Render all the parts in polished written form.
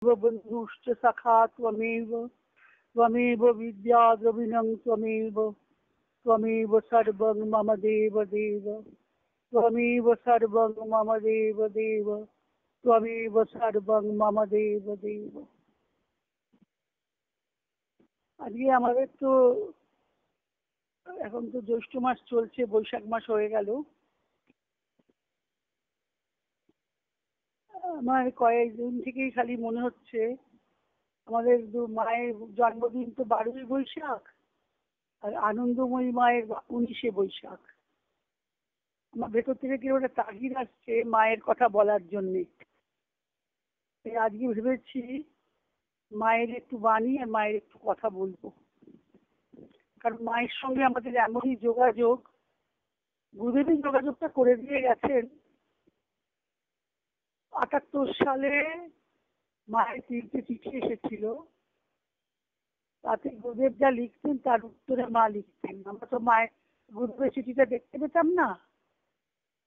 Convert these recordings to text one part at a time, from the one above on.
बन्धुश्च सखा त्वमेव विद्या द्रविणं त्वमेव सर्वं मम देव त्वमेव सर्वं मम देव त्वमेव सर्वं मम देव। আজকে আমাদের তো এখন তো জ্যৈষ্ঠ মাস চলছে, বৈশাখ মাস হয়ে গেল। আমার কয়েকদিন থেকেই খালি মনে হচ্ছে আমাদের মায়ের জন্মদিন তো 12ই বৈশাখ, আর আনন্দময়ী মায়ের 19শে বৈশাখ। আমার ভেতর থেকে কি একটা তাগিদ আসছে মায়ের কথা বলার জন্যে। আজকে ভেবেছি মায়ের একটু বাণী আর মায়ের একটু কথা বলবো, কারণ মায়ের সঙ্গে আমাদের এমনই যোগাযোগ, গুরুদেবই যোগাযোগটা করে দিয়ে গেছেন। 78 সালে মায়ের 3টে চিঠি এসেছিল, তাতে গুরুদেব যা লিখতেন তার উত্তরে মা লিখতেন। আমরা তো মায়ের গুরুদেবের চিঠিটা দেখতে পেতাম না,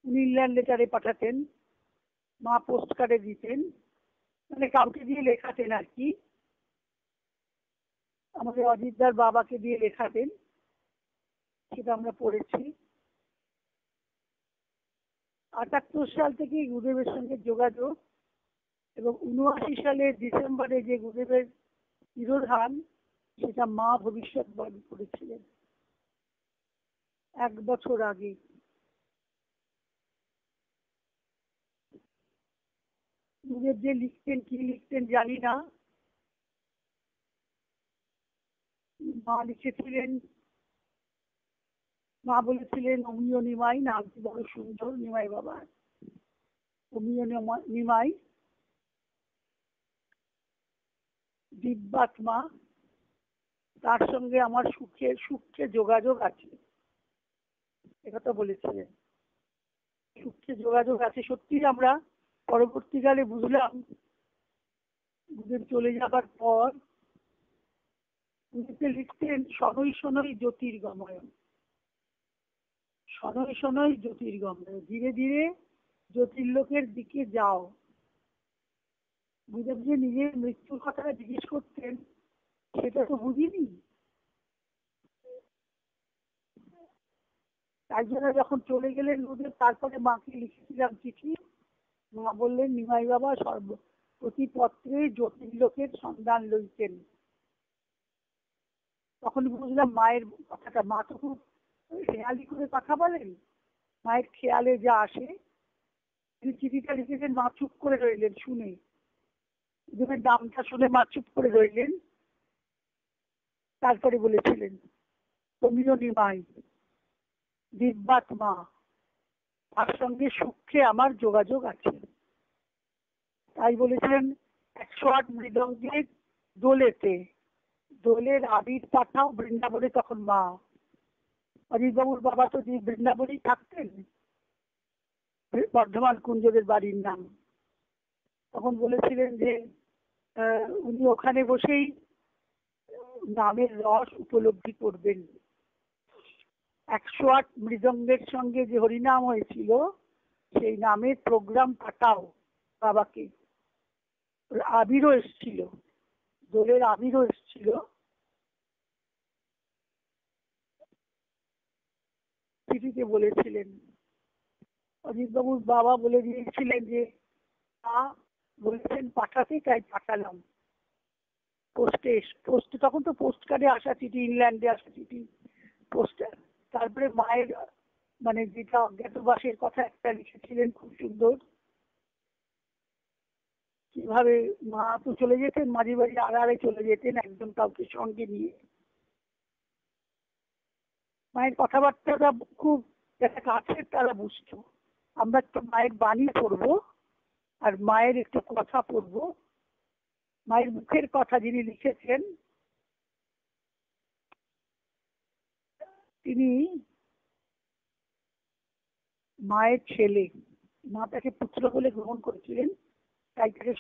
উনি ইংল্যান্ড লেটারে পাঠাতেন, মা পোস্ট কার্ডে দিতেন, মানে কাউকে দিয়ে লেখাতেন আর কি। আমাদের অজিতদার বাবাকে দিয়ে লেখাতেন, সেটা আমরা পড়েছি। 78 সাল থেকে গুরুদেবের সঙ্গে যোগাযোগ, এবং 79 সালের ডিসেম্বরে যে গুরুদেবের তিরোধান, সেটা মা ভবিষ্যৎবাণী করেছিলেন 1 বছর আগে। গুরুদেব যে লিখতেন, কি লিখতেন জানি না, মা লিখেছিলেন, মা বলেছিলেন অমিয় নিমাই, নামটি বড় সুন্দর নিমাই বাবা, অমিয় নিমাই দিব্যাত্মা, তার সঙ্গে আমার সুখে যোগাযোগ আছে, একথা বলেছিলেন। সুখে যোগাযোগ আছে। সত্যি আমরা পরবর্তীকালে বুঝলাম, গুরুদেব চলে যাবার পর গুরুদেব লিখতেন শনৈ শনৈ জ্যোতির্গময়, শনৈ শনৈ জ্যোতির্গময়, ধীরে ধীরে জ্যোতির্লোকের দিকে যাও। গুরুদেব যে নিজের মৃত্যুর কথাটা জিজ্ঞেস করতেন, সেটা তো বুঝিনি। তাই জন্য যখন চলে গেলেন গুরুদেব, তারপরে মাকে লিখেছিলাম চিঠি। মা বললেন নিমাই বাবা প্রতি পত্রে জ্যোতির্লোকের সন্ধান লইতেন। তখন বুঝলাম মায়ের কথাটা। মা তো খুব খেয়ালি করে কথা বলেন, মায়ের খেয়ালে যা আসে। তিনি চিঠিটা লিখেছেন, মা চুপ করে রইলেন শুনে, গুরুদেবের নামটা শুনে মা চুপ করে রইলেন। তারপরে বলেছিলেন তুমিও নিমাই দিব্যাত্মা, তার সঙ্গে সুখে আমার যোগাযোগ আছে। তাই বলেছিলেন 108 মৃদঙ্গের দোলেতে, দোলের আবির পাঠাও বৃন্দাবনে। তখন মা, অজিতবাবুর বাবা তো যে বৃন্দাবনেই থাকতেন, বর্ধমান কুঞ্জদের বাড়ির নাম। তখন বলেছিলেন যে উনি ওখানে বসেই নামের রস উপলব্ধি করবেন। 108 মৃদঙ্গের সঙ্গে যে হরিনাম হয়েছিল, সেই নামের প্রোগ্রাম পাঠাও বাবাকে। আবিরও এসছিল, দোলের আবিরও এসছিল। চিঠিতে বলেছিলেন, অজিতবাবুর বাবা বলে দিয়েছিলেন যে বলেছেন পাঠাতে, তাই পাঠালাম। পোস্টে তখন তো পোস্ট কার্ডে আসা চিঠি, ইংল্যান্ডে আসা চিঠি, পোস্টার। তারপরে মায়ের মানে যেটা অজ্ঞাতবাসের কথা একটা লিখেছিলেন, খুব সুন্দর। কিভাবে মা তো চলে যেতেন, মাঝে মাঝে আড়াআড়ে চলে যেতেন একজন কাউকে সঙ্গে নিয়ে। মায়ের কথাবার্তাটা খুব যারা কাছের তারা বুঝতো। আমরা একটু মায়ের বাণী পড়বো, আর মায়ের একটু কথা পড়বো। মায়ের মুখের কথা যিনি লিখেছেন, তিনি মায়ের ছেলে। মা তাকে পুত্র বলে গ্রহণ করেছিলেন, তাই তাকে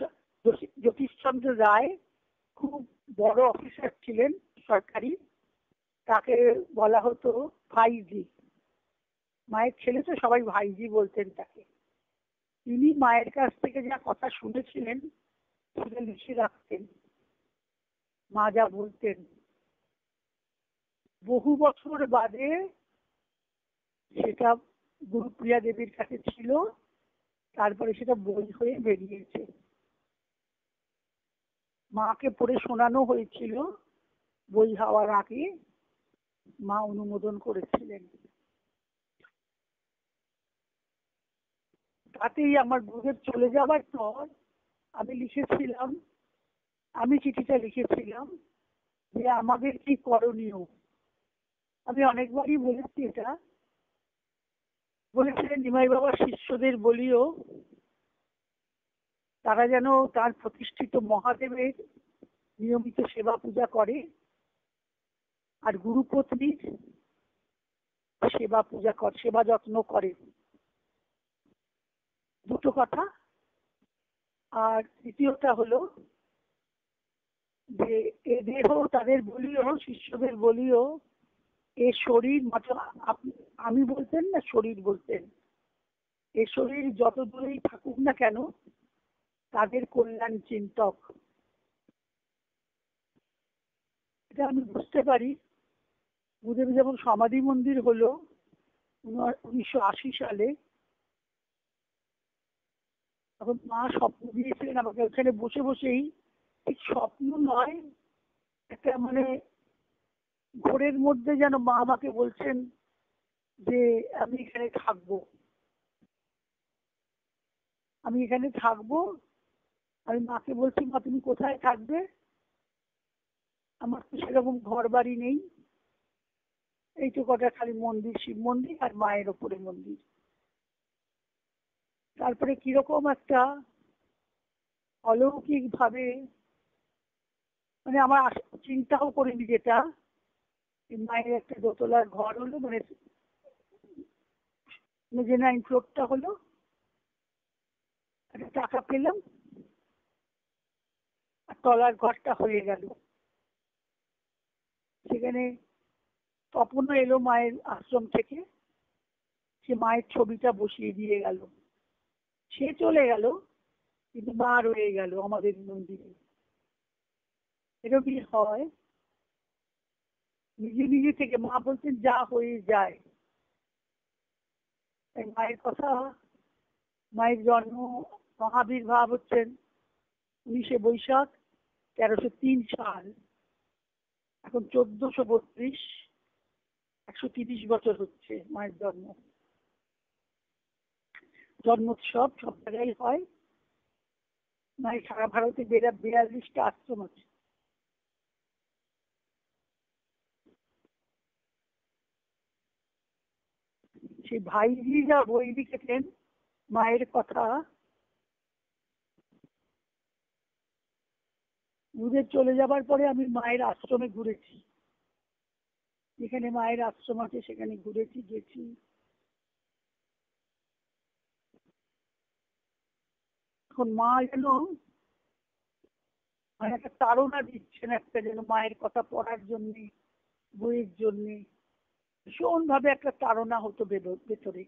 জ্যোতিষচন্দ্র রায় খুব বড় অফিসার ছিলেন সরকারি, তাকে বলা হতো ভাইজি। মায়ের ছেলে তো সবাই ভাইজি বলতেন তাকে। তিনি মায়ের কাছ থেকে যা কথা শুনেছিলেন, সেটা লিখে রাখতেন। মা যা বলতেন, বহু বছর বাদে সেটা গুরুপ্রিয়া দেবীর কাছে ছিল, তারপরে সেটা বই হয়ে বেরিয়েছে। মাকে পড়ে শোনানো হয়েছিল, বই হওয়ার আগে মা অনুমোদন করেছিলেন। তাতেই আমার গুরুদেব চলে যাবার পর আমি চিঠিটা লিখেছিলাম যে আমাদের কি করণীয়। আমি অনেকবারই বলেছি এটা। বলেছিলেন নিমাই বাবার শিষ্যদের বলিও তারা যেন তার প্রতিষ্ঠিত মহাদেবের নিয়মিত সেবা পূজা করে আর গুরুপত্নীর সেবা যত্ন করে। দুটো কথা। আর তৃতীয়টা হলো যে এ দেহ তাদের বলিও, শিষ্যদের বলিও, এ শরীর মাত্র আমি বলতেন না, শরীর বলতেন, এ শরীর যত দূরেই থাকুক না কেন তাদের কল্যাণ চিন্তক। এটা আমি বুঝতে পারি। গুরুদেব যেমন সমাধি মন্দির হলো 1980 সালে, তখন মা স্বপ্ন দিয়েছিলেন আমাকে। ওখানে বসে বসেই, ঠিক স্বপ্ন নয়, একটা মানে ঘোরের মধ্যে যেন মা আমাকে বলছেন যে আমি এখানে থাকবো, আমি এখানে থাকবো। আমি মাকে বলছি, মা তুমি কোথায় থাকবে? আমার তো সেরকম ঘর বাড়ি নেই, এই তো কটা খালি মন্দির, শিব মন্দির আর মায়ের ওপরে মন্দির। তারপরে কিরকম একটা অলৌকিক ভাবে, মানে আমার চিন্তাও করিনি যেটা, মায়ের একটা দোতলার ঘর হলো, মানে মেজেনাইন ফ্লোরটা হলো, একটা টাকা পেলাম আর তলার ঘরটা হয়ে গেল। সেখানে তপনও এলো মায়ের আশ্রম থেকে, সে মায়ের ছবিটা বসিয়ে দিয়ে গেল। সে চলে গেল, কিন্তু মা রয়ে গেল আমাদের মন্দিরে। এরকমই হয়, নিজে নিজে থেকে। মা বলছেন যা হয়ে যায়। তাই মায়ের কথা, মায়ের জন্ম, মহাবির্ভাব হচ্ছেন 19শে বৈশাখ 1303 সাল। এখন 1432, 130 বছর হচ্ছে মায়ের জন্ম। জন্মোৎসব সব জায়গায় হয়। মায়ের সারা ভারতে 42টা আশ্রম আছে। সেই ভাইজি যা বই লিখেছেন মায়ের কথা, গুরুদেব চলে যাবার পরে আমি মায়ের আশ্রমে ঘুরেছি, যেখানে মায়ের আশ্রম আছে সেখানে ঘুরেছি, গেছি। এখন মা যেন মানে একটা তাড়না দিচ্ছেন, একটা যেন মায়ের কথা পড়ার জন্য, বইয়ের জন্য ভীষণ ভাবে একটা তাড়না হতো ভেতরে।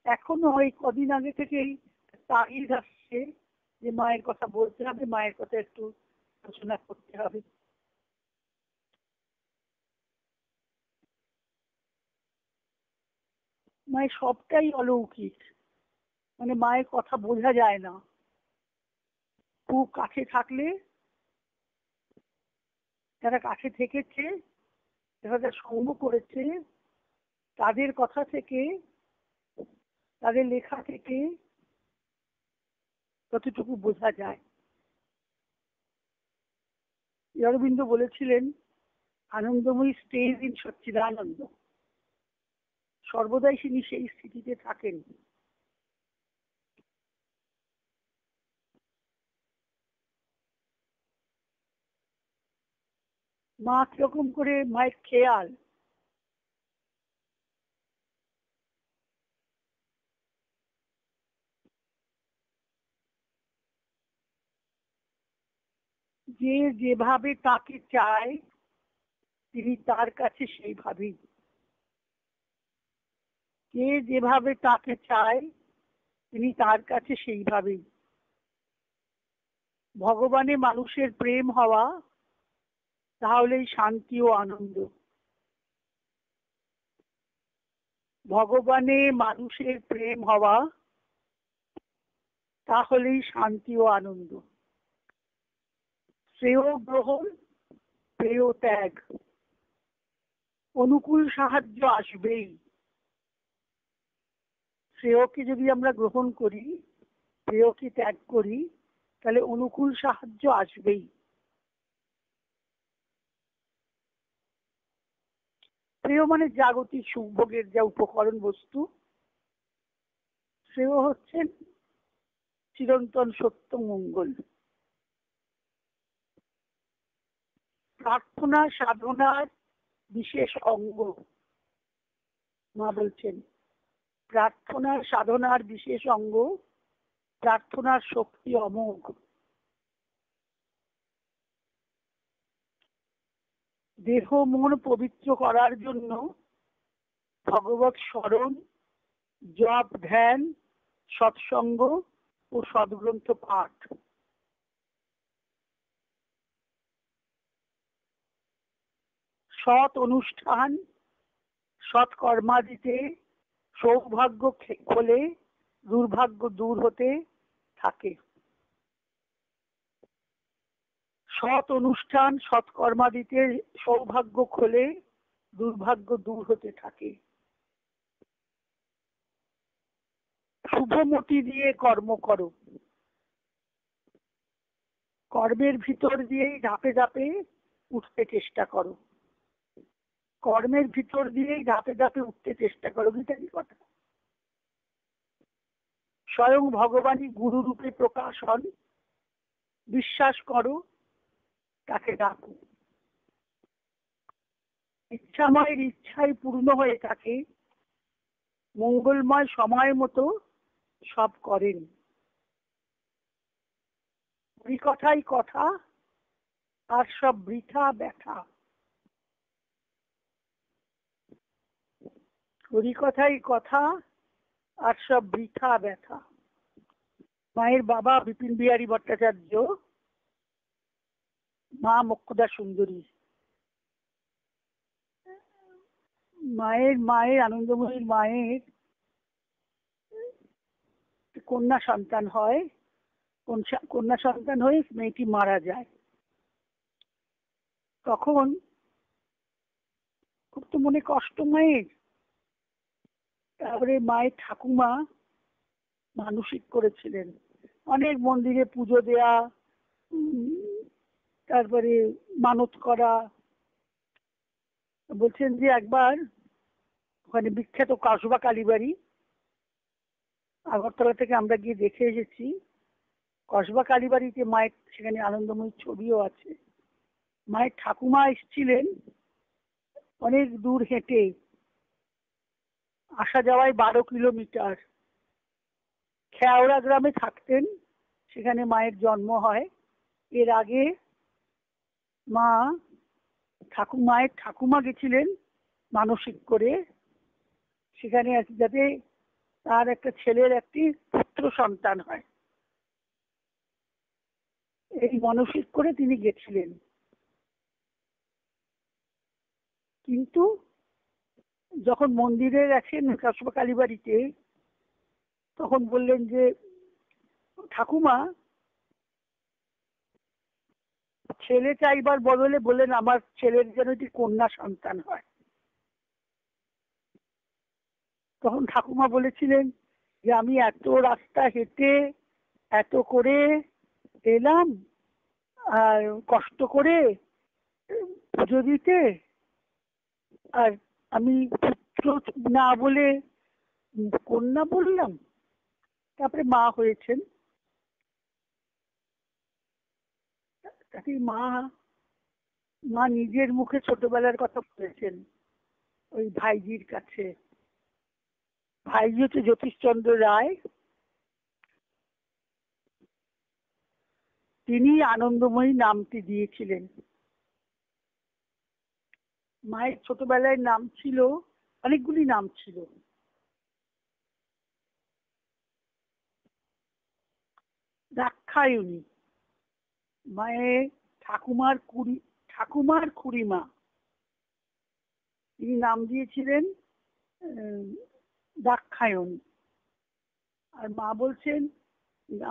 এখনো এই কদিন আগে থেকেই তাগিদ আসছে যে মায়ের কথা বলতে হবে, মায়ের কথা একটু আলোচনা করতে হবে। মায়ের সবটাই অলৌকিক, মানে মায়ের কথা বোঝা যায় না। খুব কাছে থাকলে, যারা কাছে থেকেছে, যারা সঙ্গ করেছে, তাদের কথা থেকে, তাদের লেখা থেকে যতটুকু বোঝা যায়। অরবিন্দ বলেছিলেন আনন্দময়ী স্টেজ ইন সচ্চিদানন্দ। সর্বদাই তিনি সেই স্থিতিতে থাকেন। মা কিরকম করে মায়ের খেয়াল, যে যেভাবে তাকে চায় তিনি তার কাছে সেইভাবেই, যে যেভাবে তাকে চায় তিনি তার কাছে সেইভাবেই। ভগবানে মানুষের প্রেম হওয়া, তাহলেই শান্তি ও আনন্দ। ভগবানে মানুষের প্রেম হওয়া, তাহলেই শান্তি ও আনন্দ। শ্রেয় গ্রহণ, প্রেয় ত্যাগ। অনুকূল সাহায্য আসবেই। শ্রেয়কে যদি আমরা গ্রহণ করি, প্রেয়কে ত্যাগ করি, তাহলে অনুকূল সাহায্য আসবেই। প্রেয় মানে জাগতিক সুখভোগের যা উপকরণ বস্তু, শ্রেয় হচ্ছেন চিরন্তন সত্য মঙ্গল। প্রার্থনা সাধনার বিশেষ অঙ্গ। মা বলছেন প্রার্থনার সাধনার বিশেষ অঙ্গ, প্রার্থনার শক্তি অমোঘ। দেহ মন পবিত্র করার জন্য ভগবত স্মরণ, জপ, ধ্যান, সৎসঙ্গ ও সদ্গ্রন্থ পাঠ। সৎ অনুষ্ঠান, সৎ কর্মাদিতে সৌভাগ্য খোলে, দুর্ভাগ্য দূর হতে থাকে। সৎ অনুষ্ঠান, সৎকর্মাদিতে সৌভাগ্য খোলে, দুর্ভাগ্য দূর হতে থাকে। শুভমতি দিয়ে কর্ম করো। কর্মের ভিতর দিয়েই ধাপে ধাপে উঠতে চেষ্টা করো। কর্মের ভিতর দিয়েই ধাপে ধাপে উঠতে চেষ্টা করো। গীতারই কথা। স্বয়ং ভগবানই গুরু রূপে প্রকাশ হন। বিশ্বাস করো, তাকে ডাকো। ইচ্ছাময়ের ইচ্ছাই পূর্ণ হয়ে থাকে। মঙ্গলময় সময় মতো সব করেন। ওই কথাই কথা, আর সব বৃথা ব্যথা। ওই কথাই কথা, আর সব বৃথা ব্যথা। মায়ের বাবা বিপিন বিহারী ভট্টাচার্য, মা মোক্ষদা সুন্দরী। মায়ের আনন্দময়ীর মায়ের কন্যা সন্তান হয়। কন্যা সন্তান হয়ে মেয়েটি মারা যায়। তখন খুব তো মনে কষ্ট মায়ের। তারপরে মায়ের ঠাকুমা মানসিক করেছিলেন, অনেক মন্দিরে পুজো দেয়া, তারপরে মানত করা। বলছেন যে একবার ওখানে বিখ্যাত কাসবা কালীবাড়ি, আগরতলা থেকে আমরা গিয়ে দেখে এসেছি। কসবা কালীবাড়িতে মায়ের সেখানে আনন্দময়ীর ছবিও আছে। মায়ের ঠাকুমা এসেছিলেন অনেক দূর হেঁটে, আসা যাওয়ায় 12 কিলোমিটার। খেয়াওড়া গ্রামে থাকতেন, সেখানে মায়ের জন্ম হয়। এর আগে মায়ের ঠাকুমা গেছিলেন মানসিক করে, সেখানে যাতে তার একটা ছেলের একটি পুত্র সন্তান হয়, এই মানসিক করে তিনি গেছিলেন। কিন্তু যখন মন্দিরে গেছেন কাসবা কালীবাড়িতে, তখন বললেন যে ঠাকুমা, ছেলে চাইবার বদলে বললেন আমার ছেলের যেন একটি কন্যা সন্তান হয়। তখন ঠাকুমা বলেছিলেন যে আমি এত রাস্তা হেঁটে এত করে এলাম, আর কষ্ট করে পুজো দিতে, আর আমি পুত্র না বলে কন্যা বললাম। তারপরে মা হয়েছেন। তাকে মা নিজের মুখে ছোটবেলার কথা বলেছেন ওই ভাইজির কাছে। ভাইজি হচ্ছে জ্যোতিষচন্দ্র রায়। তিনি আনন্দময়ী নামটি দিয়েছিলেন। মায়ের ছোটবেলায় নাম ছিল, অনেকগুলি নাম ছিল। দাক্ষায়ণী, মায়ের ঠাকুমার খুড়িমা, তিনি নাম দিয়েছিলেন দাক্ষায়ণ। আর মা বলছেন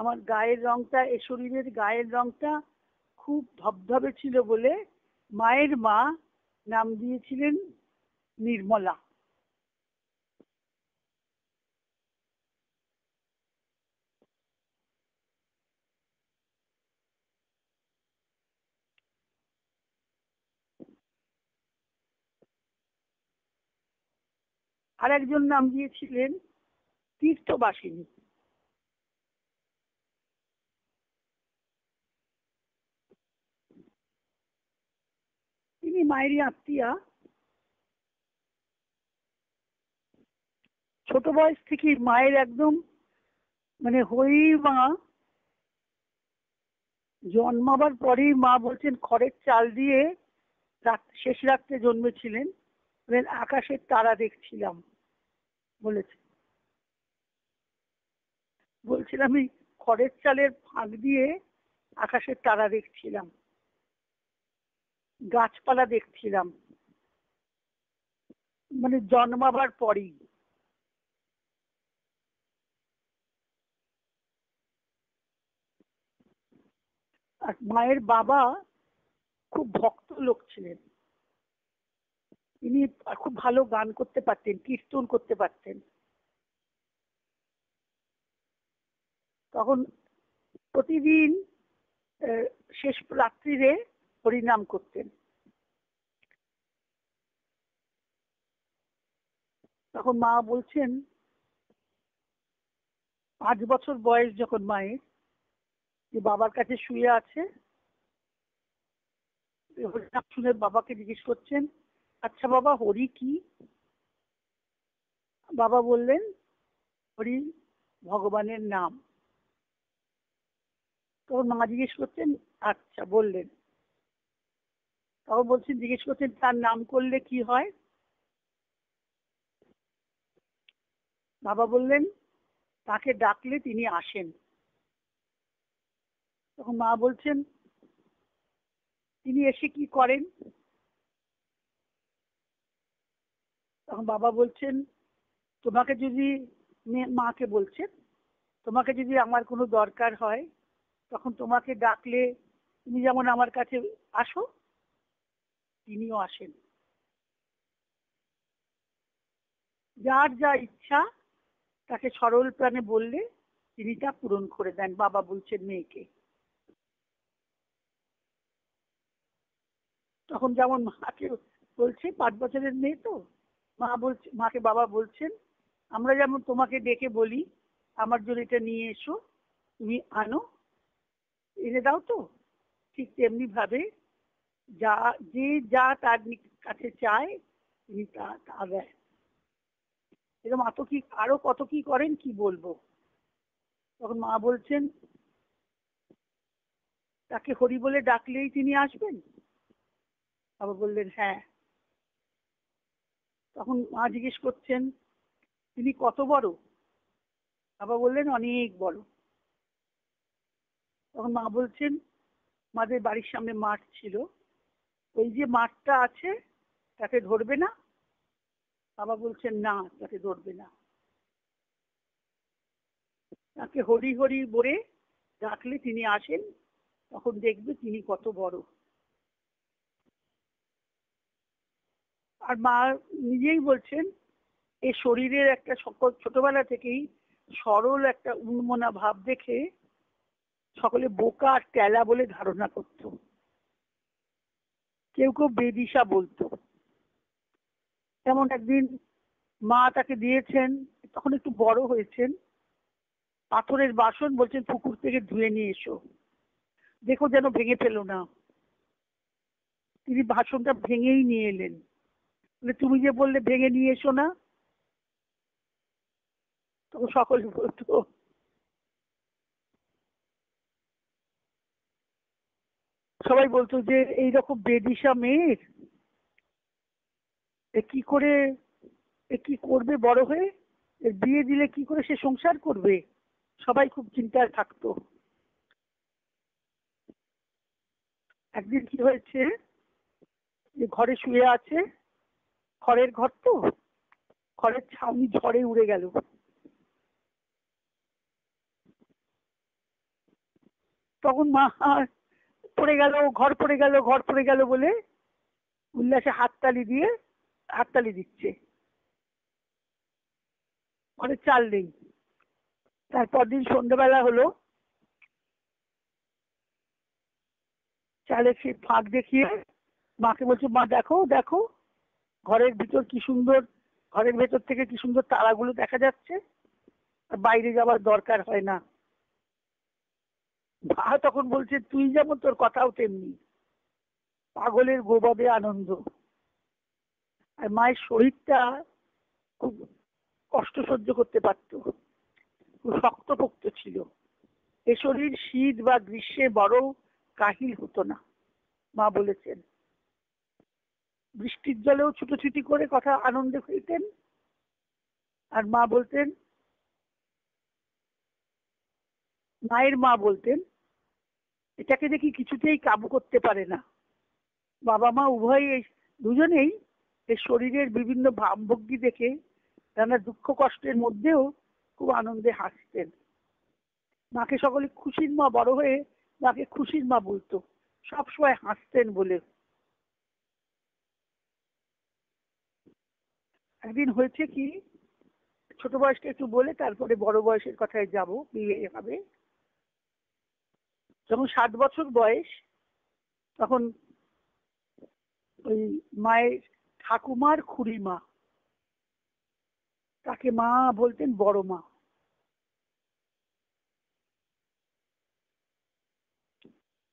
আমার গায়ের রংটা, এ শরীরের গায়ের রংটা খুব ধবধবে ছিল বলে মায়ের মা নাম দিয়েছিলেন নির্মলা। আর একজন নাম দিয়েছিলেন তীর্থবাসিনী। তিনি মায়েরই আত্মীয়া। ছোট বয়স থেকেই মায়ের একদম মানে মা, জন্মাবার পরেই মা বলছেন খড়ের চাল দিয়ে শেষ রাত্রে জন্মেছিলেন, আকাশের তারা দেখছিলাম বলেছে। বলছিলাম আমি খড়ের চালের ফাঁক দিয়ে আকাশের তারা দেখছিলাম, গাছপালা দেখছিলাম, মানে জন্মাবার পরেই। আর মায়ের বাবা খুব ভক্ত লোক ছিলেন, তিনি খুব ভালো গান করতে পারতেন, কীর্তন করতে পারতেন। তখন প্রতিদিন শেষ রাত্রিরে হরিনাম করতেন। তখন মা বলছেন 5 বছর বয়স যখন মায়ের, যে বাবার কাছে শুয়ে আছে, হরিনাম শুনে বাবাকে জিজ্ঞেস করছেন আচ্ছা বাবা হরি কি? বাবা বললেন হরি ভগবানের নাম। তখন মা জিজ্ঞেস করছেন আচ্ছা বললেন। তখন বলছেন জিজ্ঞেস করছেন তার নাম করলে কি হয়? বাবা বললেন তাকে ডাকলে তিনি আসেন। তখন মা বলছেন তিনি এসে কি করেন? তখন বাবা বলছেন তোমাকে যদি, মাকে বলছেন তোমাকে যদি আমার কোনো দরকার হয় তখন তোমাকে ডাকলে তুমি যেমন আমার কাছে আসো, তিনিও আসেন। যার যা ইচ্ছা তাকে সরল প্রাণে বললে তিনি তা পূরণ করে দেন, বাবা বলছেন মেয়েকে। তখন যেমন মাকে বলছে 5 বছরের মেয়ে তো, মাকে বাবা বলছেন আমরা যেমন তোমাকে ডেকে বলি আমার জন্য এটা নিয়ে এসো, তুমি আনো, এনে দাও তো, ঠিক তেমনি ভাবে যা তার কাছে চায় তিনি তা দেয়। এরকম আরো কত কি করেন কি বলবো। তখন মা বলছেন তাকে হরি বলে ডাকলেই তিনি আসবেন? বাবা বললেন হ্যাঁ। তখন মা জিজ্ঞেস করছেন তিনি কত বড়? বাবা বললেন অনেক বড়। তখন মা বলছেন আমাদের বাড়ির সামনে মাঠ ছিল, ওই যে মাঠটা আছে তাকে ধরবে না? বাবা বলছেন না, তাকে ধরবে না, তাকে হরি হরি বলে ডাকলে তিনি আসেন, তখন দেখবে তিনি কত বড়। আর মা নিজেই বলছেন এই শরীরের একটা ছোটবেলা থেকেই সরল একটা উন্মনা ভাব দেখে সকলে বোকা আর টেলা বলে ধারণা করত, কেউ কেউ বেদিশা বলতো। যেমন একদিন মা তাকে দিয়েছেন, তখন একটু বড় হয়েছেন, পাথরের বাসন, বলছেন পুকুর থেকে ধুয়ে নিয়ে এসো, দেখো যেন ভেঙে ফেলো না। তিনি বাসনটা ভেঙেই নিয়ে এলেন, তুমি যে বললে ভেঙে নিয়ে এসো না। তখন সকলে বলতো সবাই বলতো যে এইরকম বেদিশা মেয়ের কি করে, কি করবে বড় হয়ে, বিয়ে দিলে কি করে সে সংসার করবে। সবাই খুব চিন্তায় থাকতো। একদিন কি হয়েছে, যে ঘরে শুয়ে আছে, খড়ের ঘর তো, খড়ের ছাউনি ঝড়ে উড়ে গেল। তখন মা পড়ে গেল, ঘর পড়ে গেল, ঘর পড়ে গেল বলে উল্লাসে হাততালি দিচ্ছে। ঘরে চাল নেই। তারপর দিন সন্ধ্যাবেলা হলো, চালের সেই ফাঁক দেখিয়ে মাকে বলছে, মা দেখো দেখো, ঘরের ভিতর কি সুন্দর, ঘরের ভেতর থেকে কি সুন্দর তারাগুলো দেখা যাচ্ছে, আর বাইরে যাওয়ার দরকার হয় না। মা তখন বলছে, তুই যেমন তোর কথাও তেমনি, পাগলের গোবদে আনন্দ। আর মায়ের শরীরটা খুব কষ্ট সহ্য করতে পারতো, খুব শক্তপোক্ত ছিল। এ শরীর শীত বা গ্রীষ্মে বড় কাহিল হতো না। মা বলেছেন, বৃষ্টির জলেও ছুটোছুটি করে কথা আনন্দে হইতেন। আর মায়ের মা বলতেন, এটাকে দেখি কিছুতেই কাবু করতে পারে না। বাবা মা উভয়ই, দুজনেই এই শরীরের বিভিন্ন ভাবভঙ্গি দেখে নানা দুঃখ কষ্টের মধ্যেও খুব আনন্দে হাসতেন। মাকে সকলে খুশির মা, বড় হয়ে মাকে খুশির মা বলতো, সবসময় হাসতেন বলে। একদিন হয়েছে কি, ছোট বয়সটা একটু বলে তারপরে বড় বয়সের কথায় যাব, বিয়ে হবে। যখন 7 বছর বয়স, তখন ওই মায়ের ঠাকুমার খুড়িমা, তাকে মা বলতেন বড় মা,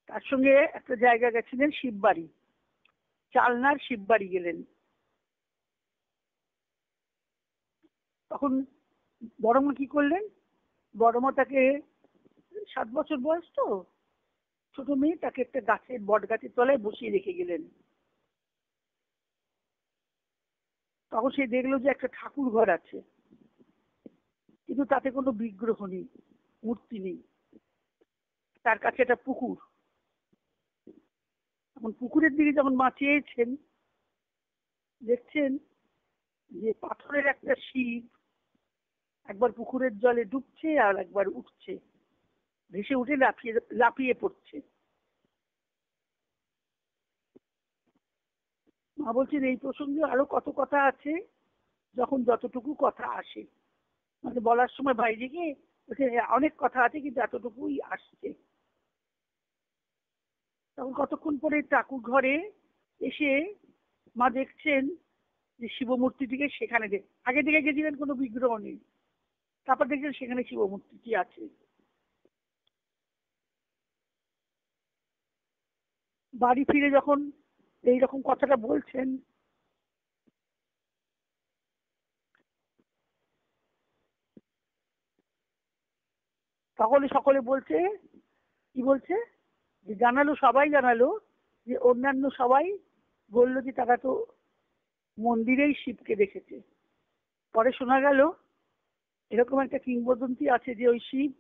তার সঙ্গে একটা জায়গা গেছিলেন, শিববাড়ি, চালনার শিববাড়ি গেলেন। তখন বড় মা কি করলেন, বড় মা তাকে, 7 বছর বয়স তো, ছোট মেয়ে, তাকে একটা গাছের, বট গাছের তলায় বসিয়ে রেখে গেলেন। তখন সে দেখলো যে একটা ঠাকুর ঘর আছে, কিন্তু তাতে কোনো বিগ্রহ নেই, মূর্তি নেই। তার কাছে একটা পুকুর। এখন পুকুরের দিকে যখন মা চেয়েছেন, দেখছেন যে পাথরের একটা শিব একবার পুকুরের জলে ডুবছে আর একবার উঠছে, ভেসে উঠে লাফিয়ে লাফিয়ে পড়ছে। মা বলছেন, এই প্রসঙ্গে আরো কত কথা আছে, যখন যতটুকু কথা আসে, মানে বলার সময় বাইরে গিয়ে অনেক কথা আছে কিন্তু এতটুকুই আসছে। তখন কতক্ষণ পরে ঠাকুর ঘরে এসে মা দেখছেন যে শিব মূর্তিটিকে সেখানে আগে থেকে গেছিলেন, কোনো বিগ্রহ নেই, তারপর দেখছেন সেখানে শিব মূর্তিটি আছে। বাড়ি ফিরে যখন এইরকম কথাটা বলছেন, তখন সকলে বলছে, কি বলছে, যে জানালো, সবাই জানালো যে অন্যান্য সবাই বললো যে তারা তো মন্দিরেই শিবকে দেখেছে। পরে শোনা গেল এরকম একটা কিংবদন্তি আছে যে ওই শিব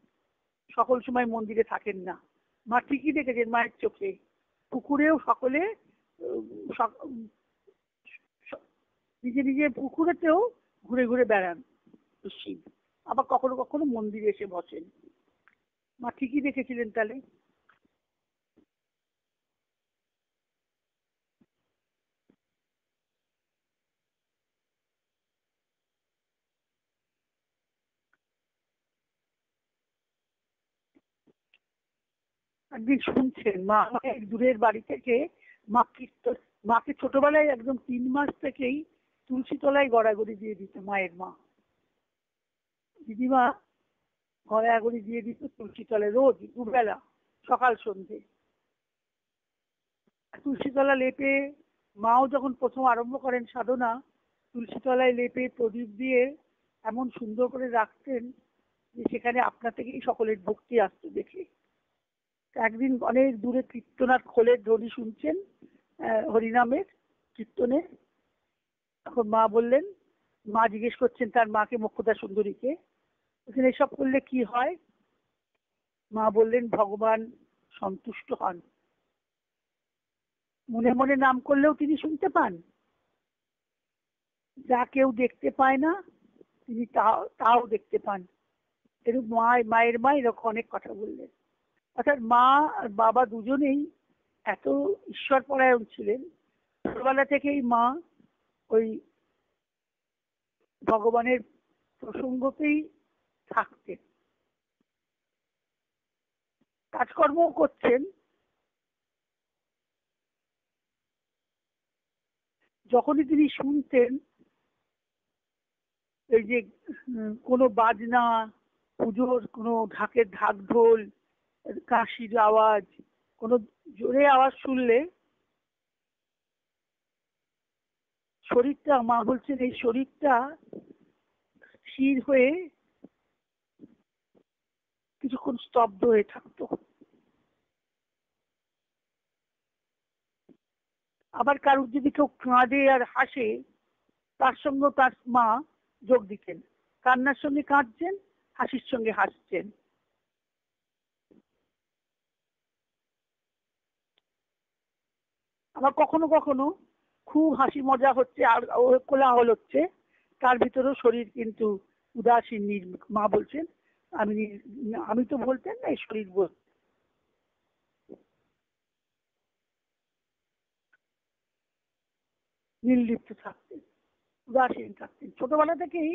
সকল সময় মন্দিরে থাকেন না। মা ঠিকই দেখেছেন মায়ের চোখে, পুকুরেও সকলে নিজে নিজে পুকুরেতেও ঘুরে ঘুরে বেড়ান শিব, আবার কখনো কখনো মন্দিরে এসে বসেন। মা ঠিকই দেখেছিলেন তাহলে। একদিন শুনছেন মা আমাকে এক দূরের বাড়ি থেকে, মা কীর্তন, মাকে ছোটবেলায় একদম 3 মাস থেকেই তুলসী তলায় গড়াগড়ি দিয়ে দিত মায়ের মা, দিদিমা গড়াগড়ি দিয়ে দিত তুলসী তলায় রোজ দুবেলা, সকাল সন্ধে। তুলসী তলা লেপে, মাও যখন প্রথম আরম্ভ করেন সাধনা, তুলসী তলায় লেপে প্রদীপ দিয়ে এমন সুন্দর করে রাখতেন যে সেখানে আপনা থেকেই সকলের ভক্তি আসতো দেখে। একদিন অনেক দূরে কীর্তনার খোলের ধ্বনি শুনছেন, হরিনামের কীর্তনে। তখন মা বললেন, মা জিজ্ঞেস করছেন তার মাকে, মোক্ষদা সুন্দরীকে, বলছেন এসব করলে কি হয়? মা বললেন, ভগবান সন্তুষ্ট হন। মনে মনে নাম করলেও তিনি শুনতে পান, যা কেউ দেখতে পায় না তিনি তাও দেখতে পান। এরকম মায়ের মা এরকম অনেক কথা বললেন। অর্থাৎ মা আর বাবা দুজনেই এত ঈশ্বর পরায়ণ ছিলেন, ছোটবেলা থেকেই মা ওই ভগবানের প্রসঙ্গতেই থাকতেন, কাজকর্মও করছেন। যখনই তিনি শুনতেন এই যে কোনো বাজনা, পুজোর কোনো ঢাকের ঢাক ঢোল, কাশির আওয়াজ, কোনো জোরে আওয়াজ শুনলে শরীরটা, মা বলছেন এই শরীরটা স্থির হয়ে কিছুক্ষণ স্তব্ধ হয়ে থাকতো। আবার কারুর যদি কেউ কাঁদে আর হাসে, তার সঙ্গে তার মা যোগ দিতেন, কান্নার সঙ্গে কাঁদছেন, হাসির সঙ্গে হাসছেন। আবার কখনো কখনো খুব হাসি মজা হচ্ছে আর কোলাহল হচ্ছে, তার ভিতরেও শরীর কিন্তু উদাসীন, মা বলছেন আমি আমি তো বলতেন না, এই শরীর বল নির্লিপ্ত থাকতেন, উদাসীন থাকতেন। ছোটবেলা থেকেই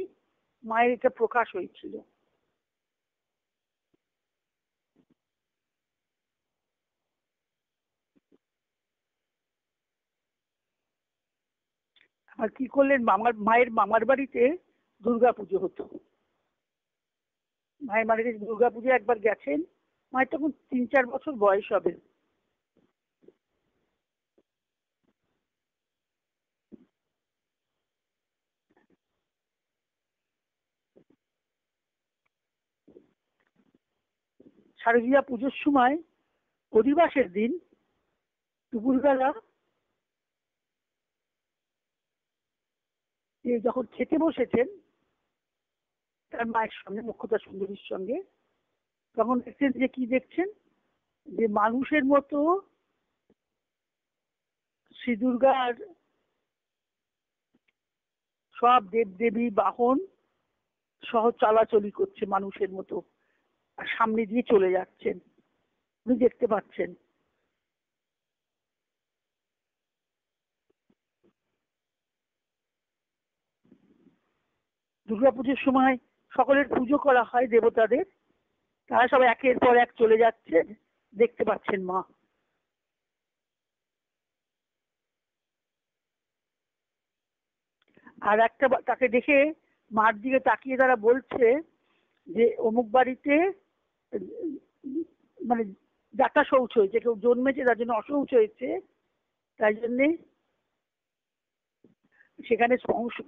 মায়ের এটা প্রকাশ হয়েছিল। আর কি করলেন, মায়ের মামার বাড়িতে দুর্গা পুজো হতো। মায়ের বাড়িতে দুর্গা পুজো একবার গেছেন, মায়ের তখন 3-4 বছর বয়স হবে। শারদীয়া পুজোর সময় অধিবাসের দিন দুপুরবেলা যখন খেতে বসেছেন তার মায়ের সঙ্গে, মুখ্যতা সুন্দরীর সঙ্গে, তখন দেখছেন যে কি দেখছেন, যে মানুষের মতো শ্রী দুর্গার সব দেবদেবী বাহন সহ চলাচলি করছে মানুষের মতো, আর সামনে দিয়ে চলে যাচ্ছেন, উনি দেখতে পাচ্ছেন। দুর্গাপুজোর সময় সকলের পুজো করা হয় দেবতাদের, তারা সব একের পর এক চলে যাচ্ছে, দেখতে পাচ্ছেন মা। আর একটা তাকে দেখে মার দিকে তাকিয়ে তারা বলছে যে অমুক বাড়িতে মানে যাতা শৌচ হয়েছে, কেউ জন্মেছে তার জন্য অশৌচ হয়েছে, তাই জন্যে সেখানে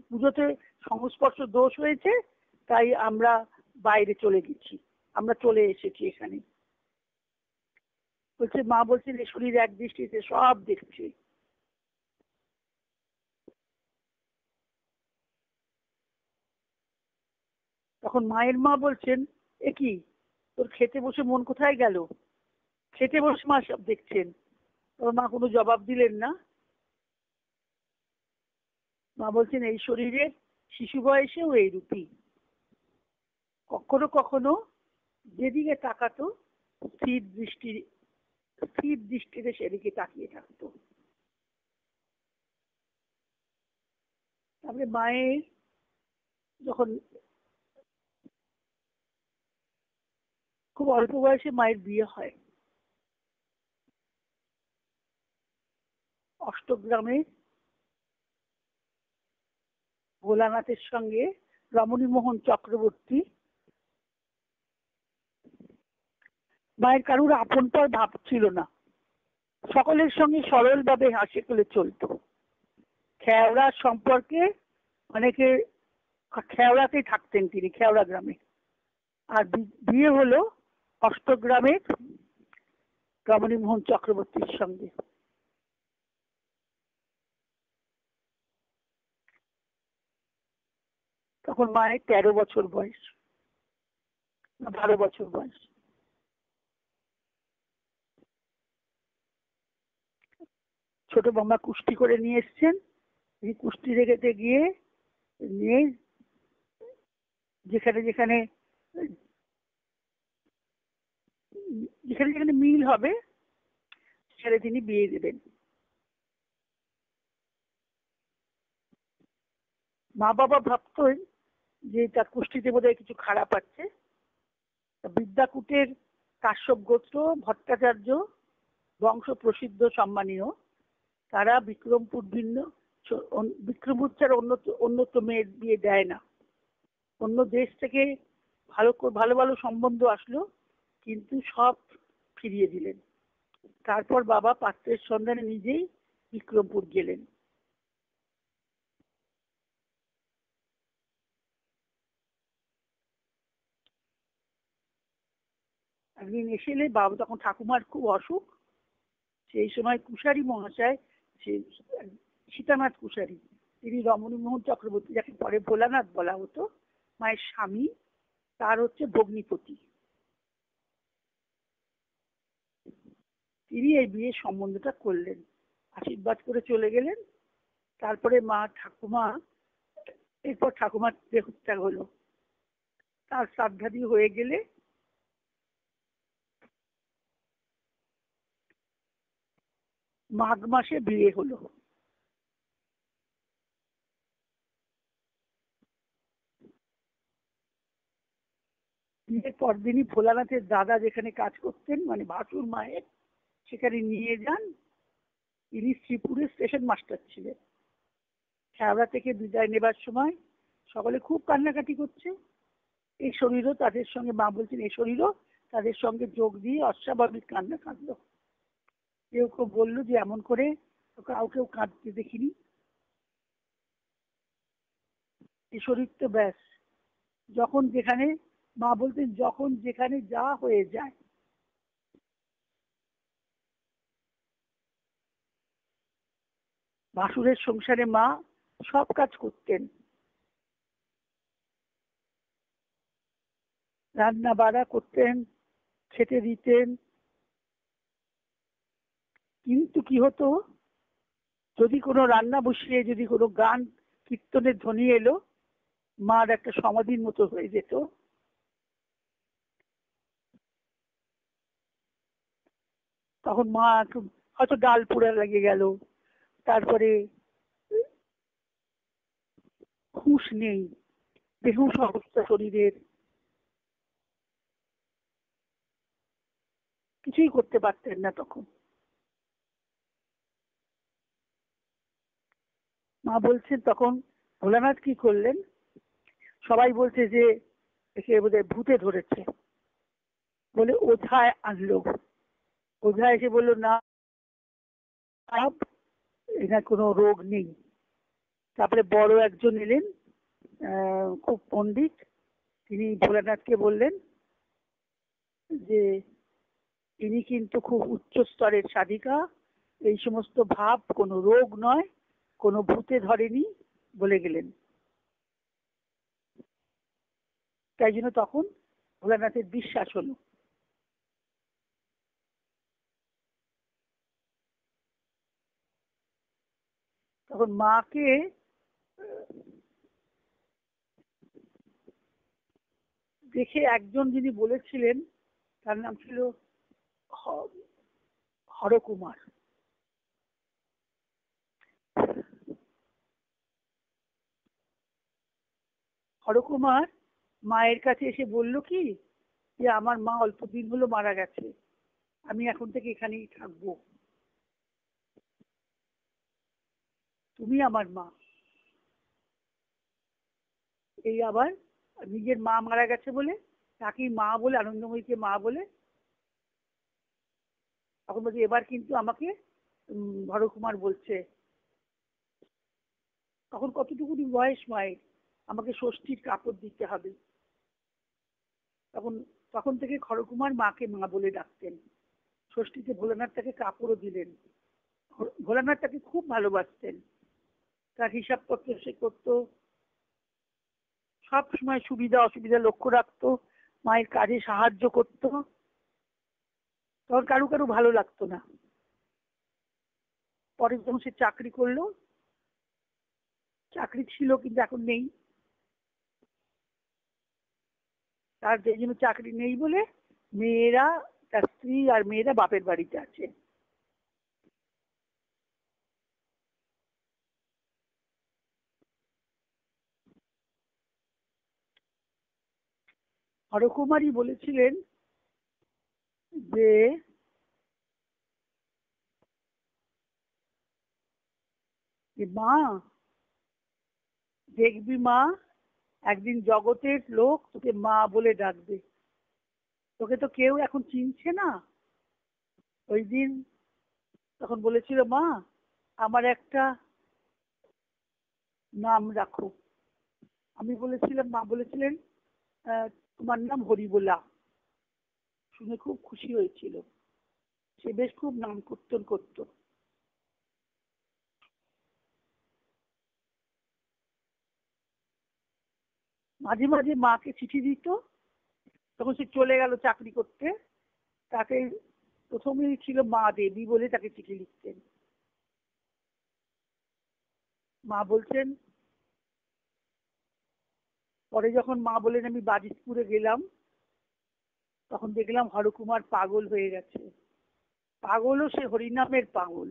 পুজোতে সংস্পর্শ দোষ হয়েছে, তাই আমরা বাইরে চলে গেছি, আমরা চলে এসেছি এখানে। বলছে মা বলছেন এই শরীর এক দৃষ্টিতে সব দেখছে। তখন মায়ের মা বলছেন এ কি, তোর খেতে বসে মন কোথায় গেল? খেতে বসে মা সব দেখছেন। তোর মা কোনো জবাব দিলেন না। মা বলছেন এই শরীরে শিশু বয়সেও এই রূপী, কখনো কখনো যেদিকে তাকাতো স্থির দৃষ্টিতে সেদিকে তাকিয়ে থাকতো। তারপরে মায়ের যখন খুব অল্প বয়সে মায়ের বিয়ে হয়, অষ্টগ্রামে ভোলানাথের সঙ্গে রমণীমোহন চক্রবর্তী। মায়ের কারুর আপনপর ভাব ছিল না, সকলের সঙ্গে সরলভাবে হাসি খেলে চলতো। খেওড়া সম্পর্কে অনেকে, খেওড়াতেই থাকতেন তিনি, খেওড়া গ্রামে। আর বিয়ে হলো অষ্টগ্রামের রমণীমোহন চক্রবর্তীর সঙ্গে। তখন মায়ের 13 বছর বয়স, 12 বছর বয়স। ছোট মামা কুষ্টি করে নিয়ে এসছেন। এই কুষ্টি রেখেতে গিয়ে নিয়ে যেখানে যেখানে যেখানে যেখানে মিল হবে সেখানে তিনি বিয়ে দেবেন। মা বাবা ভাবতেন যে তার কুষ্টিতে বোধহয় কিছু খারাপ আছে। বিদ্যাকূটের কাশ্যপ গোত্র ভট্টাচার্য বংশ প্রসিদ্ধ সম্মানীয়, তারা বিক্রমপুর ছাড়া অন্যত্র মেয়ের বিয়ে দেয় না। অন্য দেশ থেকে ভালো ভালো ভালো সম্বন্ধ আসলো, কিন্তু সব ফিরিয়ে দিলেন। তারপর বাবা পাত্রের সন্ধানে নিজেই বিক্রমপুর গেলেন। একদিন এসে বাবা, তখন ঠাকুমার খুব অসুখ। সেই সময় কুশারী মহাশয়, সীতানাথ কুশারী, তিনি রমণীমোহন চক্রবর্তী, যাকে পরে ভোলানাথ বলা হতো, মায়ের স্বামী, তার হচ্ছে ভগ্নিপতি। তিনি এই বিয়ের সম্বন্ধটা করলেন, আশীর্বাদ করে চলে গেলেন। তারপরে এরপর ঠাকুমার দেহত্যাগ হলো। তার শ্রাদ্ধাদি হয়ে গেলে মাঘ মাসে বিয়ে হলো। বিয়ের পরদিনই ভোলানাথের দাদা যেখানে কাজ করতেন, মানে ভাসুর মায়ের, সেখানে নিয়ে যান। তিনি শ্রীপুরের স্টেশন মাস্টার ছিলেন। হাওড়া থেকে বিদায় নেবার সময় সকলে খুব কান্নাকাটি করছে। এই শরীরও তাদের সঙ্গে, মা বলছেন, এই শরীরও তাদের সঙ্গে যোগ দিয়ে অস্বাভাবিক কান্না কাঁদলো। কেউ কেউ বললো যে এমন করে কাউকেও কাঁদতে দেখিনি। এই শরীর তো ব্যাস, যখন যেখানে, মা বলতেন, যখন যেখানে যা হয়ে যায়। ভাসুরের সংসারে মা সব কাজ করতেন, রান্না বাড়া করতেন, খেতে দিতেন। কিন্তু কি হতো, যদি কোনো রান্না বসিয়ে যদি কোনো গান কীর্তনের ধ্বনি এলো, মার একটা সমাধির মতো হয়ে যেত। তখন মা হয়তো ডাল পোড়া লেগে গেল, তারপরে হুঁশ নেই, বেহুশ অবস্থা শরীরের, কিছুই করতে পারতেন না। তখন মা বলছেন, তখন ভোলানাথ কি করলেন, সবাই বলছে যে একে বোধহয় ভূতে ধরেছে বলে ওঝায় আনলো। ওঝা এসে বললো, না, এনার কোনো রোগ নেই। তারপরে বড় একজন এলেন, খুব পণ্ডিত, তিনি ভোলানাথকে বললেন যে ইনি কিন্তু খুব উচ্চ স্তরের সাধিকা, এই সমস্ত ভাব কোনো রোগ নয়, কোনো ভূতে ধরেনি বলে গেলেন। তাই জন্য তখন ভোলানাথের বিশ্বাস হলো। তখন মাকে দেখে একজন যিনি বলেছিলেন, তার নাম ছিল হরকুমার। হরকুমার মায়ের কাছে এসে বলল কি, যে আমার মা অল্প দিন হলো মারা গেছে, আমি এখন থেকে এখানেই থাকবো, তুমি আমার মা। এই আবার নিজের মা মারা গেছে বলে তাকেই মা বলে, আনন্দময়ীকে মা বলে, তখন বলছে এবার কিন্তু আমাকে হরকুমার বলছে, তখন কতটুকুনি বয়স মায়ের, আমাকে ষষ্ঠীর কাপড় দিতে হবে। তখন তখন থেকে হরকুমার মাকে মা বলে ডাকতেন। ষষ্ঠীতে ভোলানাথ তাকে কাপড়ও দিলেন। ভোলানাথ তাকে খুব ভালোবাসতেন, তার হিসাবপত্র সে করতো, সব সময় সুবিধা অসুবিধা লক্ষ্য রাখতো, মায়ের কাজে সাহায্য করতো। তখন কারু কারু ভালো লাগতো না। পরে যখন সে চাকরি করলো, চাকরি ছিল কিন্তু এখন নেই, তার যে জন্য চাকরি নেই বলে মেয়েরা, তার স্ত্রী আর মেয়েরা বাপের বাড়িতে আছে। হরকুমারী বলেছিলেন যে মা, দেখবি মা, একদিন জগতের লোক তোকে মা বলে ডাকবে, তোকে তো কেউ এখন চিনছে না। ওই দিন তখন বলেছিল, মা আমার একটা নাম রাখো। আমি বলেছিলাম, মা বলেছিলেন তোমার নাম হরিবোলা। শুনে খুব খুশি হয়েছিল, সে বেশ খুব নাম কীর্তন করতো। মাঝে মাঝে মাকে চিঠি দিত, তখন সে চলে গেল চাকরি করতে, তাকে প্রথমেই ছিল মা দেবী বলে তাকে চিঠি লিখতেন। মা বলছেন, পরে যখন মা বলেন আমি বাজিতপুরে গেলাম, তখন দেখলাম হরকুমার পাগল হয়ে গেছে। পাগলও সে হরিনামের পাগল,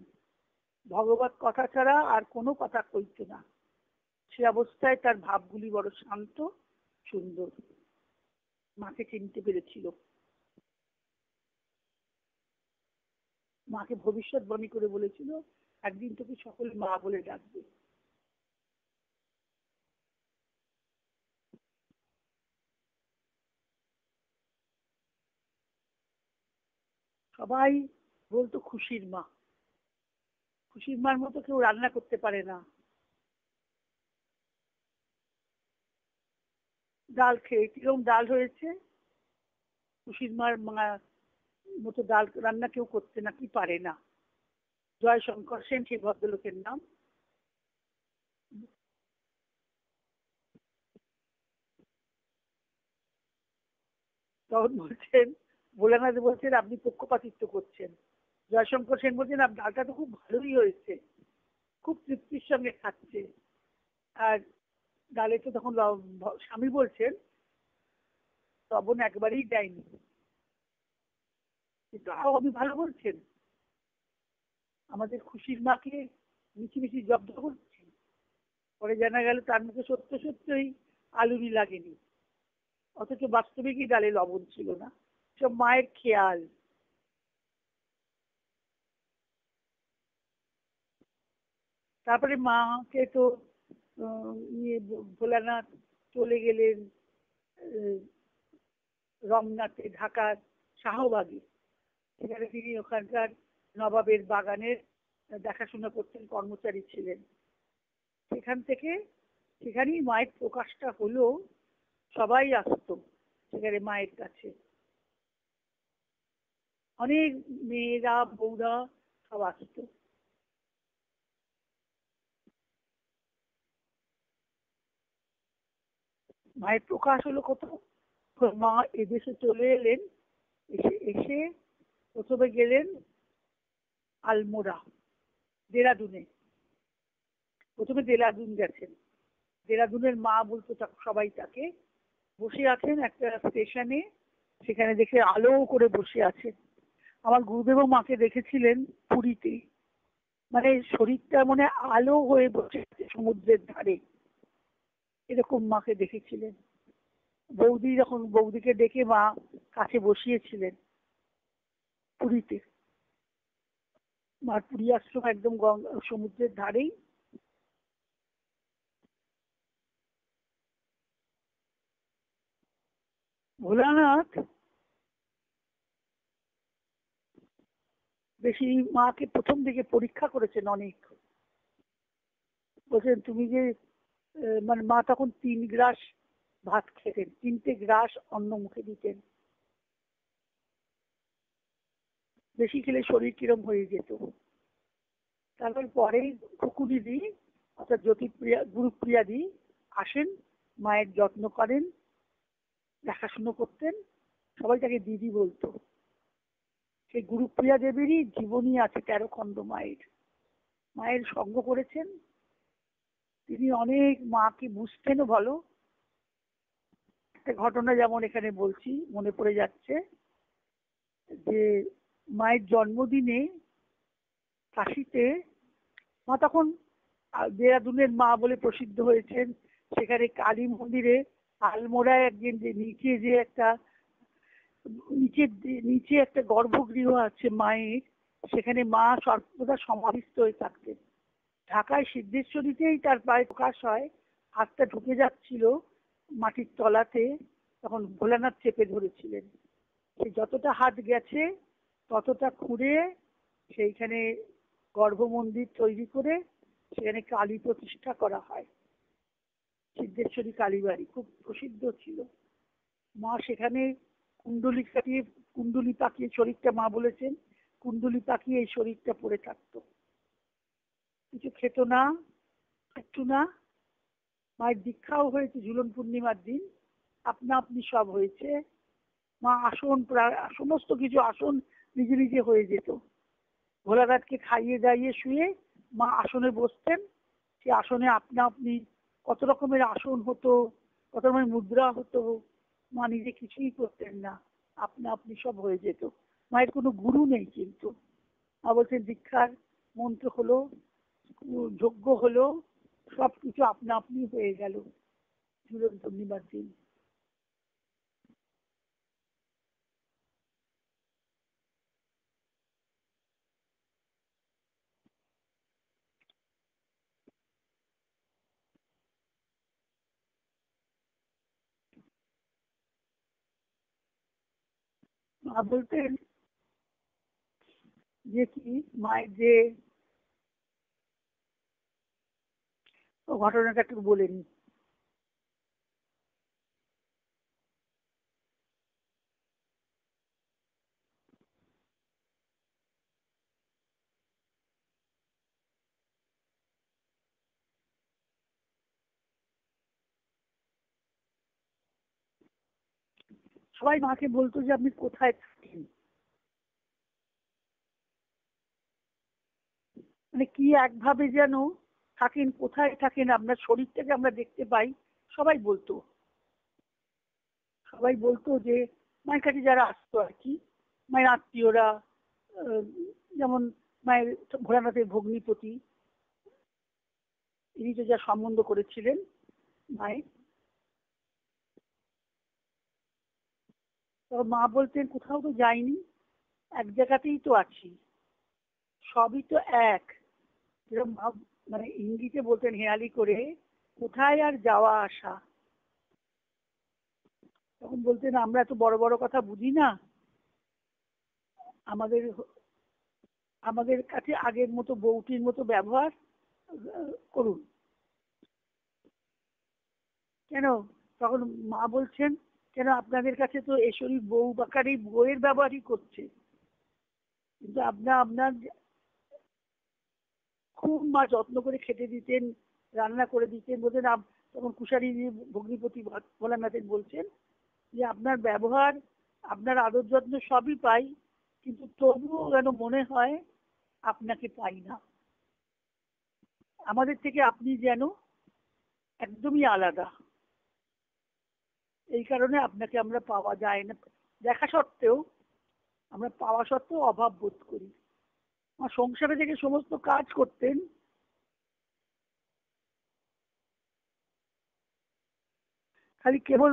ভগবত কথা ছাড়া আর কোনো কথা কইত না। সে অবস্থায় তার ভাবগুলি বড় শান্ত সুন্দর। মাকে চিনতে পেরেছিল। মাকে ভবিষ্যৎবাণী করে বলেছিল, একদিন তোকে সকলে মা বলে ডাকবে। সবাই বলতো খুশির মা, খুশির মার মতো কেউ রান্না করতে পারে না। ডাল খেয়ে কিরকম ডাল হয়েছে, খুশির মার মতো ডাল রান্না কেউ করতে না, কি পারে না। জয়শঙ্কর সেন সেই ভদ্রলোকের নাম। তখন বলছেন, ভোলানাথ বলছেন আপনি পক্ষপাতিত্ব করছেন। জয়শঙ্কর সেন বলছেন ডালটা তো খুব ভালোই হয়েছে, খুব তৃপ্তির সঙ্গে খাচ্ছে। আর ডালে তো তখন স্বামী বলছেন লবণ একবারেই দেয়নি, কিন্তু আপনি ভালো বলছেন, আমাদের খুশির মাকে মিছিমিছি জব্দ করছেন। পরে জানা গেল তার মুখে সত্য সত্যই আলুনি লাগেনি, অথচ বাস্তবিকই ডালে লবণ ছিল না, সব মায়ের খেয়াল। তারপরে মাকে তো নিয়ে ভোলানাথ চলে গেলেন রমনাতে, ঢাকার শাহবাগে। সেখানে তিনি ওখানকার নবাবের বাগানের দেখাশোনা করতেন, কর্মচারী ছিলেন। সেখান থেকে, সেখানেই মায়ের প্রকাশটা হলো। সবাই আসতো সেখানে মায়ের কাছে, অনেক মেয়েরা বউরা সব আসতো। মায়ের প্রকাশ হলো কত, মা এদেশে চলে এলেন। এসে এসে প্রথমে গেলেন আলমোড়া, দেরাদুনে। প্রথমে দেরাদুন গেছেন। দেরাদুনের মা বলতো সবাই তাকে, বসে আছেন একটা স্টেশনে, সেখানে দেখে আলো করে বসে আছে। আমার গুরুদেবও মাকে দেখেছিলেন পুরীতে, মানে শরীরটা মনে আলো হয়ে বসে আছে সমুদ্রের ধারে, এরকম মাকে দেখেছিলেন। বৌদিকে ডেকে মা কাছে বসিয়েছিলেন পুরীতে। মার পুরী আশ্রম একদম সমুদ্রের ধারেই। ভোলানাথ বেশি মাকে প্রথম দিকে পরীক্ষা করেছেন অনেক। বলছেন তুমি যে মানে মা তখন 3 গ্রাস ভাত খেতেন, 3টে গ্রাস অন্ন মুখে দিতেন, বেশি খেলে শরীর কিরম হয়ে যেত। তারপর পরেই খুকুদিদি অর্থাৎ জ্যোতিপ্রিয়া, গুরুপ্রিয়া দি আসেন, মায়ের যত্ন করেন, দেখাশুনো করতেন। সবাই তাকে দিদি বলতো। সেই গুরুপ্রিয়া দেবীরই জীবনী আছে 13 খণ্ড মায়ের। মায়ের সঙ্গ করেছেন। তিনি অনেক মাকে বুঝতেনও ভালো। একটা ঘটনা যেমন এখানে বলছি, মনে পড়ে যাচ্ছে যে মায়ের জন্মদিনে কাশিতে, মা তখন দেরাদুনের মা বলে প্রসিদ্ধ হয়েছেন। সেখানে কালী মন্দিরে আলমোড়ায় একদিন যে নিচে একটা গর্ভগৃহ আছে মায়ের, সেখানে মা সর্বদা সমাধিস্থ হয়ে থাকতেন। ঢাকায় সিদ্ধেশ্বরীতেই তার প্রায় প্রকাশ হয়। হাতটা ঢুকে যাচ্ছিল মাটির তলাতে, তখন ভোলানাথ চেপে ধরেছিলেন। সে যতটা হাত গেছে ততটা খুঁড়ে সেইখানে গর্ভমন্দির তৈরি করে সেখানে কালী প্রতিষ্ঠা করা হয়। সিদ্ধেশ্বরী কালীবাড়ি খুব প্রসিদ্ধ ছিল। মা সেখানে কুণ্ডলি পাকিয়ে শরীরটা, মা বলেছেন কুণ্ডলি পাকিয়ে এই শরীরটা পড়ে থাকতো, কিছু খেত না, একটু না। মায়ের দীক্ষাও হয়েছে ঝুলন পূর্ণিমার দিন, আপনা আপনি সব হয়েছে। মা আসন, প্রায় সমস্ত কিছু আসন নিজে নিজে হয়ে যেত। ভোলানাথকে খাইয়ে দাইয়ে শুয়ে মা আসনে বসতেন। সে আসনে আপনা আপনি কত রকমের আসন হতো, কত রকমের মুদ্রা হতো। মা নিজে কিছুই করতেন না, আপনা আপনি সব হয়ে যেত। মায়ের কোনো গুরু নেই, কিন্তু মা বলছেন দীক্ষার মন্ত্র হলো, যজ্ঞ হলো, সবকিছু আপনা আপনি হয়ে গেল ঝুলন পূর্ণিমার দিন। মা বলতেন যে কি, মায়ের যে ঘটনাটা একটু বলে নি। সবাই মাকে বলতো যে আপনি কোথায় থাকেন, মানে কি একভাবে যেন থাকেন, কোথায় থাকেন, আপনার শরীরটাকে আমরা দেখতে পাই। সবাই বলতো, সবাই বলতো যে মায়ের কাছে যারা আসতো আর কি, মায়ের আত্মীয়রা, আহ, যেমন মায়ের ভোলানাথের ভগ্নিপতি, তিনি তো যা সম্বন্ধ করেছিলেন মায়ের, তো মা বলতেন কোথাও তো যাইনি, এক জায়গাতেই তো আছি, সবই তো এক। যেরকম মানে ইঙ্গিতে বলতেন হেয়ালি করে, কোথায় আর যাওয়া আসা। তখন বলতেন আমরা এত বড় বড় কথা বুঝি না, আমাদের আমাদের কাছে আগের মতো বউটির মতো ব্যবহার করুন। কেন? তখন মা বলছেন কেন, আপনাদের কাছে তো এসরি বউ বাকারি বউয়ের ব্যবহারই করছে, কিন্তু আপনার আপনার খুব মা যত্ন করে খেতে দিতেন, রান্না করে দিতেন। বলতেন তখন কুশারী ভগ্নিপতি ভোলানাথের বলছেন যে আপনার ব্যবহার, আপনার আদর যত্ন সবই পাই, কিন্তু তবুও যেন মনে হয় আপনাকে পাই না। আমাদের থেকে আপনি যেন একদমই আলাদা, এই কারণে আপনাকে আমরা পাওয়া যায় না, দেখা সত্ত্বেও, আমরা পাওয়া সত্ত্বেও অভাব বোধ করি। আমার সংসারে থেকে সমস্ত কাজ করতেন, খালি কেবল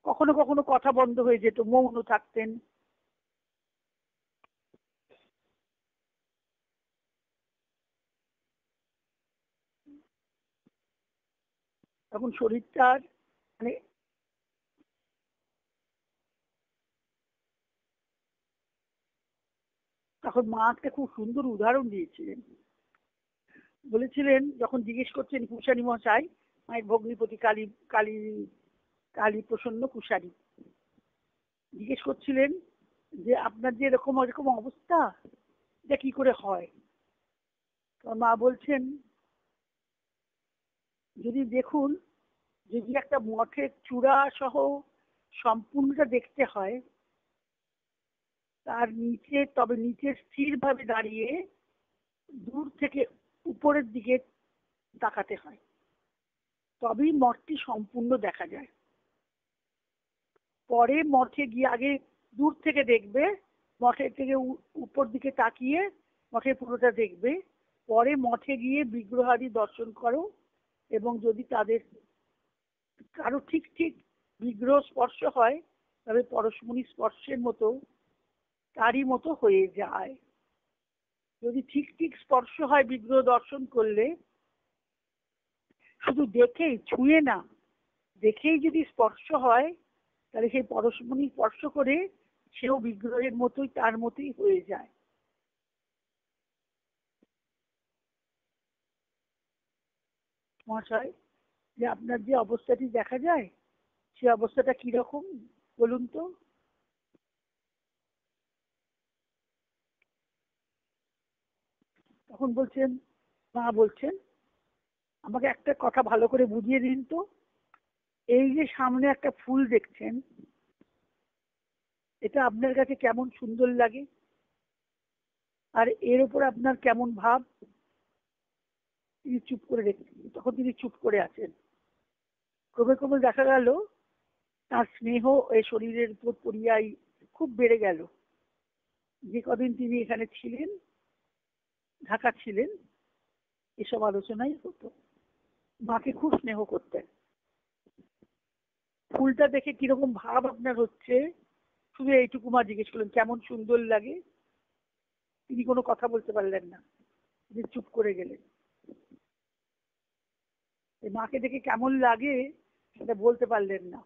কখনো কখনো কথা বন্ধ হয়ে যেত, মৌন থাকতেন। তখন শরীরটার মানে, তখন মা একটা খুব সুন্দর উদাহরণ দিয়েছিলেন। বলেছিলেন, যখন জিজ্ঞেস করছেন কুশারী মশাই, মায়ের ভগ্নিপতি কালী কালী কালী প্রসন্ন কুশারী জিজ্ঞেস করছিলেন যে আপনার যে এরকম এরকম অবস্থা, এটা কি করে হয়? তো মা বলছেন, যদি দেখুন, যদি একটা মঠের চূড়া সহ সম্পূর্ণটা দেখতে হয়, তার নিচে, তবে নিচে স্থিরভাবে দাঁড়িয়ে দূর থেকে গহ্বরের দিকে তাকাতে হয়, তবেই মঠটি সম্পূর্ণ দেখা যায়। পরে মঠে গিয়ে আগে দূর থেকে দেখবে, মঠের থেকে উপর দিকে তাকিয়ে মঠের পুরোটা দেখবে, পরে মঠে গিয়ে বিগ্রহাদি দর্শন করো, এবং যদি তাদের কারো ঠিক ঠিক বিগ্রহ স্পর্শ হয় তবে পরশমণি স্পর্শের মতো তারই মতো হয়ে যায়। যদি ঠিক ঠিক স্পর্শ হয় বিগ্রহ দর্শন করলে, শুধু দেখেই, ছুঁয়ে না, দেখেই যদি স্পর্শ হয়, তাহলে সেই পরশমণি স্পর্শ করে সেও বিগ্রহের মতোই, তার মতোই হয়ে যায়। মহাশয়, যে আপনার যে অবস্থাটি দেখা যায়, সে অবস্থাটা কিরকম বলুন তো? তখন বলছেন, মা বলছেন, আমাকে একটা কথা ভালো করে বুঝিয়ে দিন তো, এই যে সামনে একটা ফুল দেখছেন, এটা আপনার কাছে কেমন সুন্দর লাগে, আর এর উপর আপনার কেমন ভাব? তিনি চুপ করে রেখেছেন, তখন তিনি চুপ করে আছেন। ক্রমে ক্রমে দেখা গেল তার স্নেহ এই শরীরের উপর পড়িয়াই খুব বেড়ে গেল। যে কদিন তিনি এখানে ছিলেন, ঢাকা ছিলেন, এসব আলোচনাই হতো। মাকে খুব স্নেহ করতেন। ফুলটা দেখে কিরকম ভাব আপনার হচ্ছে, শুধু এইটুকু মা জিজ্ঞেস করলেন, কেমন সুন্দর লাগে। তিনি কোনো কথা বলতে পারলেন না, তিনি চুপ করে গেলেন। মাকে দেখে কেমন লাগে সেটা বলতে পারলেন না।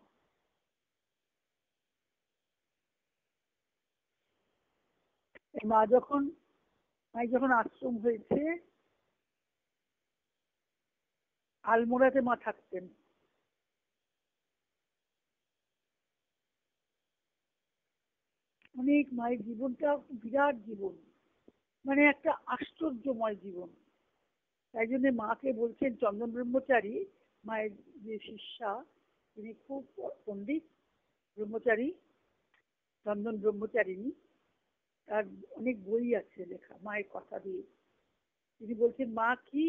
মায়ের যখন আশ্রম হয়েছে, আলমোড়াতে মা থাকতেন। অনেক, মায়ের জীবনটা বিরাট জীবন, মানে একটা আশ্চর্যময় জীবন। তাই জন্য মাকে বলছেন, চন্দন ব্রহ্মচারী মায়ের যে শিষ্যা, তিনি খুব পণ্ডিত ব্রহ্মচারী, চন্দন ব্রহ্মচারিণী। তার অনেক বই আছে লেখা মায়ের কথা দিয়ে। তিনি বলছেন, মা কি?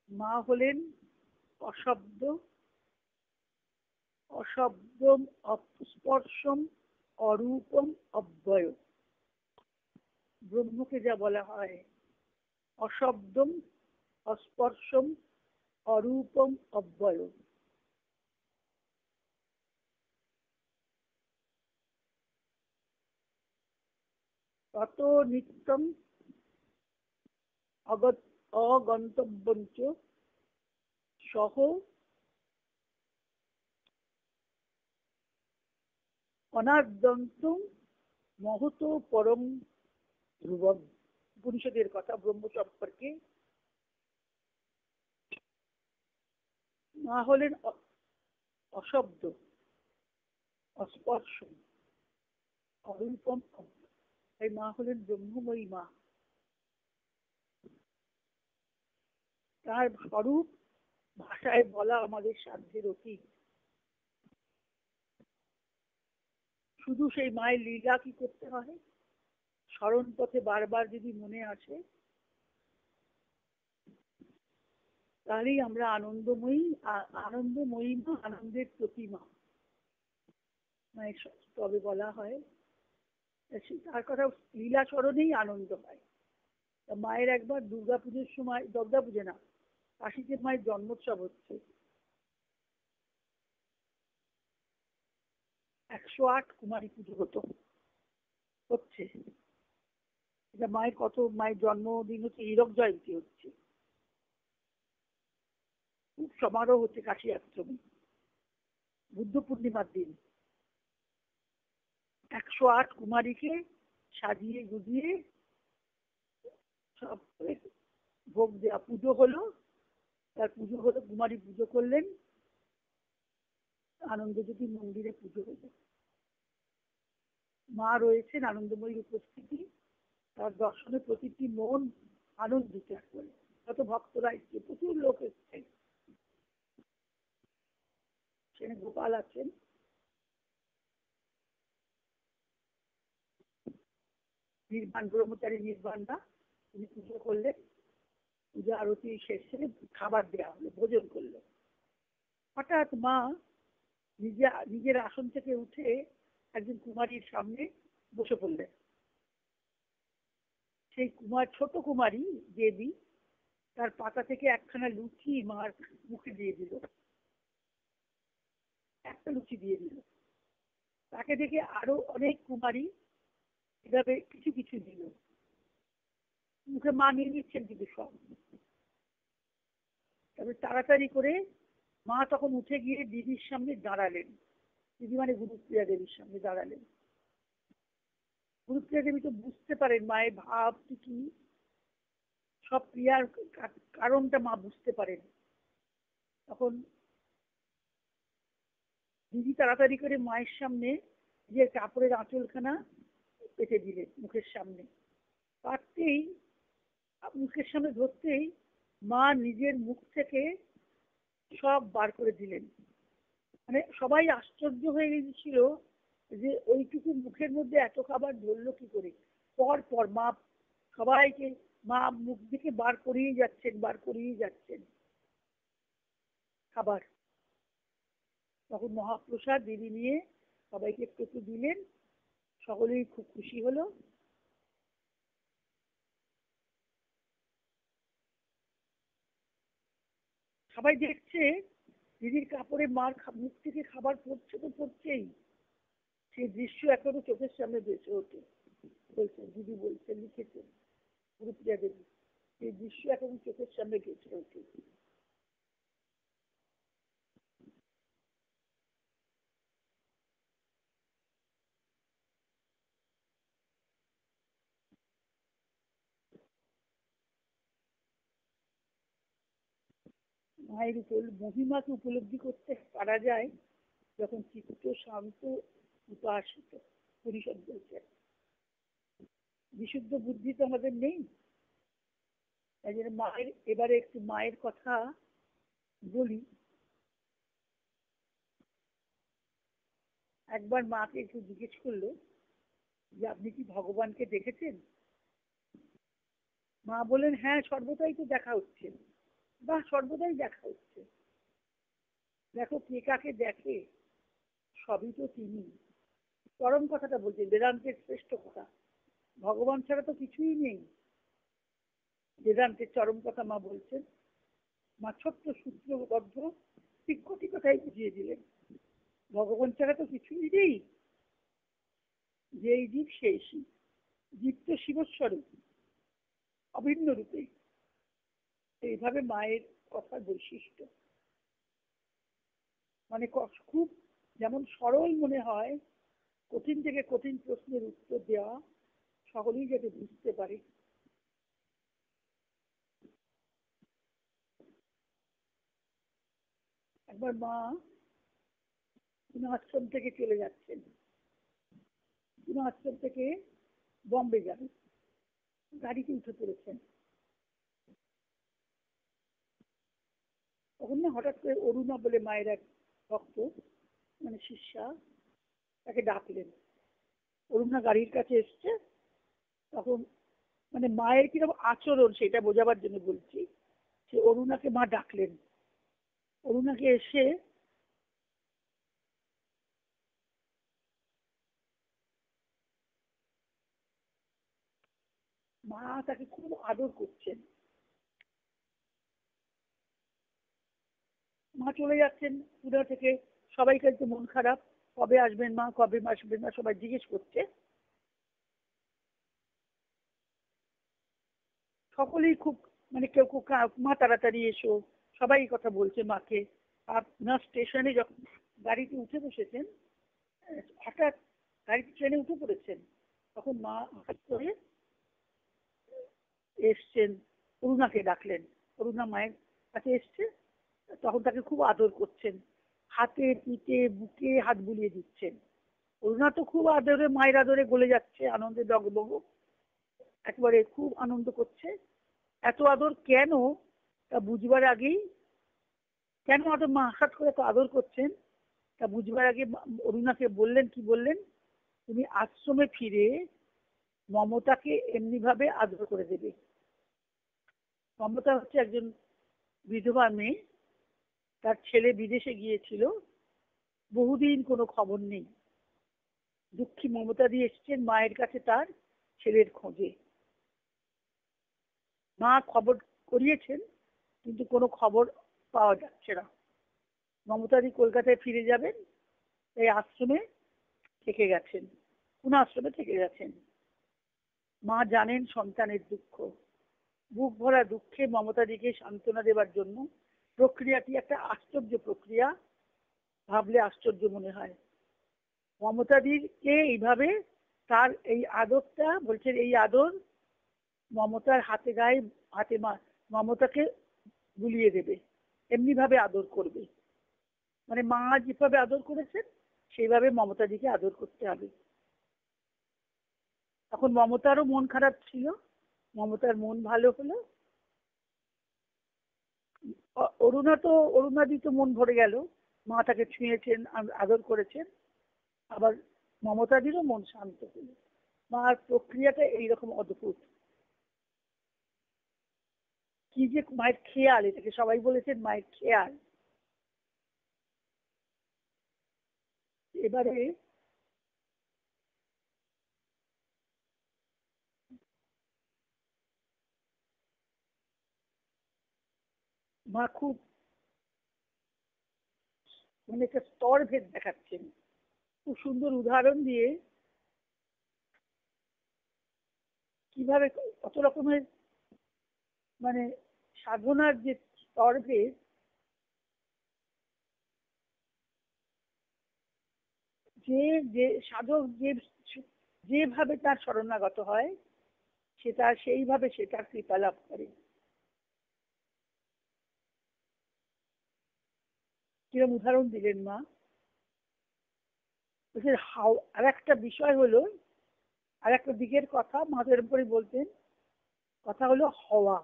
মা হলেন অশব্দ, অশব্দম অস্পর্শম অরূপম অব্যয়। ব্রহ্মকে যা বলা হয় অশব্দম অস্পর্শম অরূপম অব্যয়। তত নিত্যম অগন্তব্যঞ্চ সহ অনাদ্যন্তম মহত পরম ধ্রুবম। উপনিষদের কথা ব্রহ্ম সম্পর্কে। মা হলেন অশব্দ, অস্পর্শ, অরূপম। তাই মা হলেন ব্রহ্মময়ী মা। তার স্বরূপ ভাষায় বলা আমাদের সাধ্যের অতীত। শুধু সেই মায়ের লীলা কি করতে হয়, স্মরণ পথে বারবার যদি মনে আসে, তাহলেই আমরা আনন্দময়ী, আনন্দময়ী মা, আনন্দের প্রতিমা মায়ের। তবে বলা হয় তার কথা, লীলা স্মরণেই আনন্দ হয়। মায়ের একবার দুর্গাপুজোর সময়, দুর্গাপুজো না, কাশীতে মায়ের জন্মোৎসব হচ্ছে, 108 কুমারী পুজো হচ্ছে। এটা মায়ের জন্মদিন হচ্ছে, হীরক জয়ন্তী হচ্ছে, খুব সমারোহ হচ্ছে কাশী আশ্রমে, বুদ্ধ পূর্ণিমার দিন। 108 কুমারীকে সাজিয়ে গুজিয়ে সব ভোগ দেওয়া, পুজো হলো। তার পুজো হলো, কুমারী পুজো করলেন, আনন্দজ্যোতি মন্দিরে পুজো হলো। মা রয়েছেন, আনন্দময়ীর উপস্থিতি, তার দর্শনে প্রতিটি মন আনন্দিত করে। কত ভক্তরা এসছে, প্রচুর লোক এসছে। সেখানে গোপাল আছেন, নির্বাণ ব্রহ্মচারী নির্বাণদা, তিনি পুজো করলেন। পুজো পূজা আরতি শেষে খাবার দেওয়া হলো, ভোজন করলো। হঠাৎ মা নিজের আসন থেকে উঠে একজন কুমারীর সামনে বসে পড়লেন। সেই ছোট কুমারী দেবী তার পাতা থেকে একখানা লুচি মার মুখে দিয়ে দিল, একটা লুচি দিয়ে দিল। তাকে দেখে আরো অনেক কুমারী এভাবে কিছু কিছু দিল, মুখে মা নিয়ে নিচ্ছেন কিন্তু সব। তবে তাড়াতাড়ি করে মা তখন উঠে গিয়ে দিদির সামনে দাঁড়ালেন। দিদি মানে গুরুপ্রিয়া দেবীর সামনে দাঁড়ালেন। গুরুপ্রিয়া দেবী তো বুঝতে পারেন মায়ের ভাবটি কি, সব ক্রিয়ার কারণটা মা বুঝতে পারেন। তখন দিদি তাড়াতাড়ি করে মায়ের সামনে যে কাপড়ের আঁচলখানা পেতে দিলেন মুখের সামনে। পারতেই মুখের সামনে ধরতেই মা নিজের মুখ থেকে সব বার করে দিলেন। মানে সবাই আশ্চর্য হয়ে গেছিল যে ওইটুকু মুখের মধ্যে এত খাবার ধরলো কি করে। পর পর মা সবাইকে মা মুখ থেকে বার করিয়ে যাচ্ছেন খাবার। তখন মহাপ্রসাদ দিদি নিয়ে সবাইকে একটু একটু দিলেন, সকলেই খুব খুশি হলো। সবাই দেখছে দিদির কাপড়ে মার মুখ থেকে খাবার পড়ছে তো পড়ছেই, সেই দৃশ্য এখনো চোখের সামনে ভেসে ওঠে। বলছেন দিদি, বলছেন, লিখেছেন গুরুপ্রিয়া দেবী, এই দৃশ্য এখন চোখের সামনে ভেসে ওঠে। মায়ের মহিমাকে উপলব্ধি করতে পারা যায় যখন চিত্ত শান্ত উপাসিত। পরিষদ বলছেন বিশুদ্ধ বুদ্ধি তো আমাদের নেই, তাই জন্য মায়ের এবারে একটু মায়ের কথা বলি। একবার মাকে একটু জিজ্ঞেস করলো যে আপনি কি ভগবানকে দেখেছেন? মা বলেন হ্যাঁ, সর্বদাই তো দেখা হচ্ছে। বাহ, সর্বদাই দেখা হচ্ছে। দেখো কে কাকে দেখে, সবই তো তিনি। চরম কথাটা বলছেন, বেদান্তের শ্রেষ্ঠ কথা। ভগবান ছাড়া তো কিছুই নেই। বেদান্তের চরম কথা মা বলছেন। মা ছোট্ট সূত্রবদ্ধ শিক্ষটি কথাই বুঝিয়ে দিলেন, ভগবান ছাড়া তো কিছুই নেই। যেই জীব সেই শিব, জীব তো শিবস্বরূপ, অভিন্ন রূপে। এইভাবে মায়ের কথার বৈশিষ্ট্য। মানে খুব যেমন সরল মনে হয়, কঠিন থেকে কঠিন প্রশ্নের উত্তর দেওয়া সকলেই যাতে বুঝতে পারে। একবার মা আশ্রম থেকে চলে যাচ্ছেন, আশ্রম থেকে বম্বে যাবেন, গাড়িতে উঠে পড়েছেন। তখন না হঠাৎ করে অরুণা বলে মায়ের এক ভক্ত, মানে শিষ্যা, তাকে ডাকলেন। অরুণা গাড়ির কাছে এসছে। তখন মানে মায়ের কিরকম আচরণ সেটা বোঝাবার জন্য বলছি, সে অরুণাকে মা ডাকলেন। অরুণাকে এসে মা তাকে খুব আদর করছেন। মা চলে যাচ্ছেন পুজো থেকে, সবাই কিন্তু মন খারাপ, কবে আসবেন মা, কবে আসবেন মা, সবাই জিজ্ঞেস করছে। সকলেই খুব মানে কেউ মা তাড়াতাড়ি এসো, সবাই এই কথা বলছে মাকে। আপনার স্টেশনে যখন গাড়িতে উঠে বসেছেন, হঠাৎ গাড়িতে ট্রেনে উঠে পড়েছেন, তখন মা হঠাৎ করে এসছেন, অরুণাকে ডাকলেন। অরুণা মায়ের কাছে এসছে, তখন তাকে খুব আদর করছেন, হাতে পিঠে বুকে হাত বুলিয়ে দিচ্ছেন। অরুণা তো খুব আদরে, মায়ের আদরে গলে যাচ্ছে, আনন্দে ডগবগ, একবারে খুব আনন্দ করছে। এত আদর কেন তা বুঝবার আগেই, কেন আদর মা হঠাৎ করে তো আদর করছেন তা বুঝবার আগে অরুণাকে বললেন, কি বললেন, তুমি আশ্রমে ফিরে মমতাকে এমনি ভাবে আদর করে দেবে। মমতা হচ্ছে একজন বিধবা মেয়ে, তার ছেলে বিদেশে গিয়েছিল, বহুদিন কোনো খবর নেই। দুঃখী মমতা দিয়ে এসেছেন মায়ের কাছে তার ছেলের খোঁজে। মা খবর করিয়েছেন, কিন্তু কোনো খবর পাওয়া যাচ্ছে না। মমতাদি কলকাতায় ফিরে যাবেন, এই আশ্রমে থেকে গেছেন, কোন আশ্রমে থেকে গেছেন। মা জানেন সন্তানের দুঃখ, বুক ভরা দুঃখে মমতাদিকে সান্ত্বনা দেবার জন্য প্রক্রিয়াটি একটা আশ্চর্য প্রক্রিয়া, ভাবলে আশ্চর্য মনে হয়। মমতাদিকে এইভাবে তার এই আদরটা বলছেন, এই আদর মমতার হাতে গায়ে হাতে মমতাকে বুলিয়ে দেবে, এমনি ভাবে আদর করবে। মানে মা যেভাবে আদর করেছেন সেইভাবে মমতাদিকে আদর করতে হবে। তখন মমতারও মন খারাপ ছিল, মমতার মন ভালো হলো। অরুণাদি তো মন ভরে গেল, মা তাকে ছুঁয়েছেন, আদর করেছেন। আবার মমতাদিরও মন শান্ত হলো। মার প্রক্রিয়াটা এইরকম অদ্ভুত। কি যে মায়ের খেয়াল, এটাকে সবাই বলেছেন মায়ের খেয়াল। এবারে মা খুব মানে একটা স্তর ভেদ দেখাচ্ছেন, খুব সুন্দর উদাহরণ দিয়ে কিভাবে কত রকমের মানে সাধনার যে স্তর ভেদ, যে যে সাধক যেভাবে তার শরণাগত হয় সে তার সেইভাবে সে তার কৃপা লাভ করে। কিরম উদাহরণ দিলেন মা। আর একটা বিষয় হলো, আর একটা দিকের কথা মাদের উপরে বলতেন, কথা হলো হওয়া।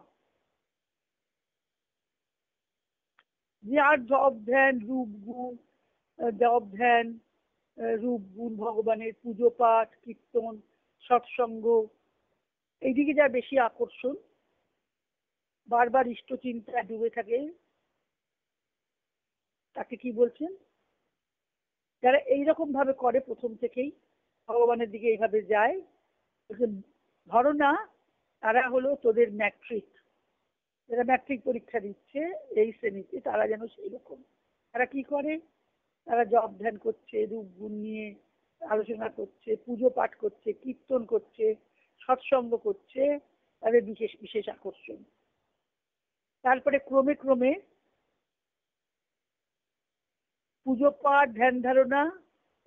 যে আর জপ ধ্যান রূপ গুণ, জপ ধ্যান রূপ গুণ, ভগবানের পুজো পাঠ কীর্তন সৎসঙ্গ, এইদিকে যা বেশি আকর্ষণ, বারবার ইষ্ট চিন্তায় ডুবে থাকে, তাকে কি বলছেন? যারা এইরকম ভাবে করে প্রথম থেকেই ভগবানের দিকে এইভাবে যায়, ধরো না তারা হলো তোদের ম্যাট্রিক, যারা ম্যাট্রিক পরীক্ষা দিচ্ছে এই শ্রেণীতে, তারা যেন সেই রকম। তারা কি করে? তারা জপ ধ্যান করছে, রূপ গুণ নিয়ে আলোচনা করছে, পুজো পাঠ করছে, কীর্তন করছে, সৎসঙ্গ করছে, তাদের বিশেষ বিশেষ আকর্ষণ। তারপরে ক্রমে ক্রমে পুজো পাঠ ধ্যান ধারণা,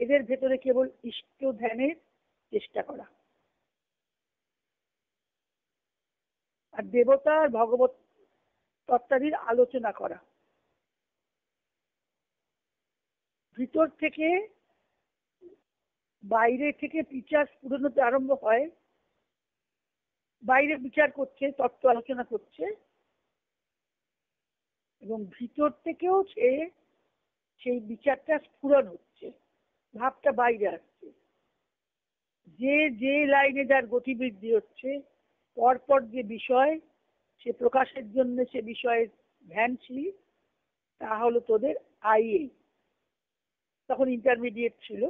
এদের ভেতরে কেবল ইষ্ট ধ্যানের চেষ্টা করা, আর দেবতা আর ভগবত তত্ত্বাদির আলোচনা করা। ভিতর থেকে বাইরে থেকে বিচার স্ফুরণতে আরম্ভ হয়, বাইরে বিচার করছে, তত্ত্ব আলোচনা করছে, এবং ভিতর থেকেও সেই বিচারটা স্ফুরণ হচ্ছে, ভাবটা বাইরে আসছে। যে যে লাইনে যার গতিবৃদ্ধি হচ্ছে, পরপর যে বিষয় সে প্রকাশের জন্য সে বিষয়ের ধ্যানশীল, তা হলো তোদের আইএ। তখন ইন্টারমিডিয়েট ছিল,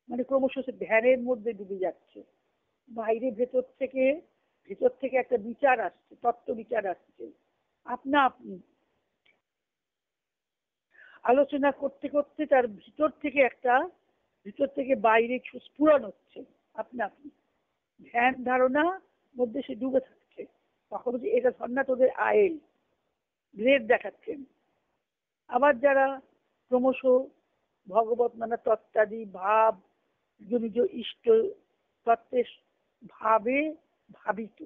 মানে ক্রমশ সে ধ্যানের মধ্যে ডুবে যাচ্ছে। বাইরে ভেতর থেকে একটা বিচার আসছে, তত্ত্ব বিচার আসছে, আপনা আপনি আলোচনা করতে করতে তার ভিতর থেকে বাইরে স্ফুরণ হচ্ছে আপনা আপনি। ধ্যান ধারণা মধ্যে সে ডুবে থাকছে। তখন এটা ধর্ণা তোদের আয়েল গ্রেড দেখাচ্ছেন। আবার যারা ক্রমশ ভগবত নানা তত্ত্বাদি ভাব, নিজ নিজ ইষ্ট তত্ত্বের ভাবে ভাবিত,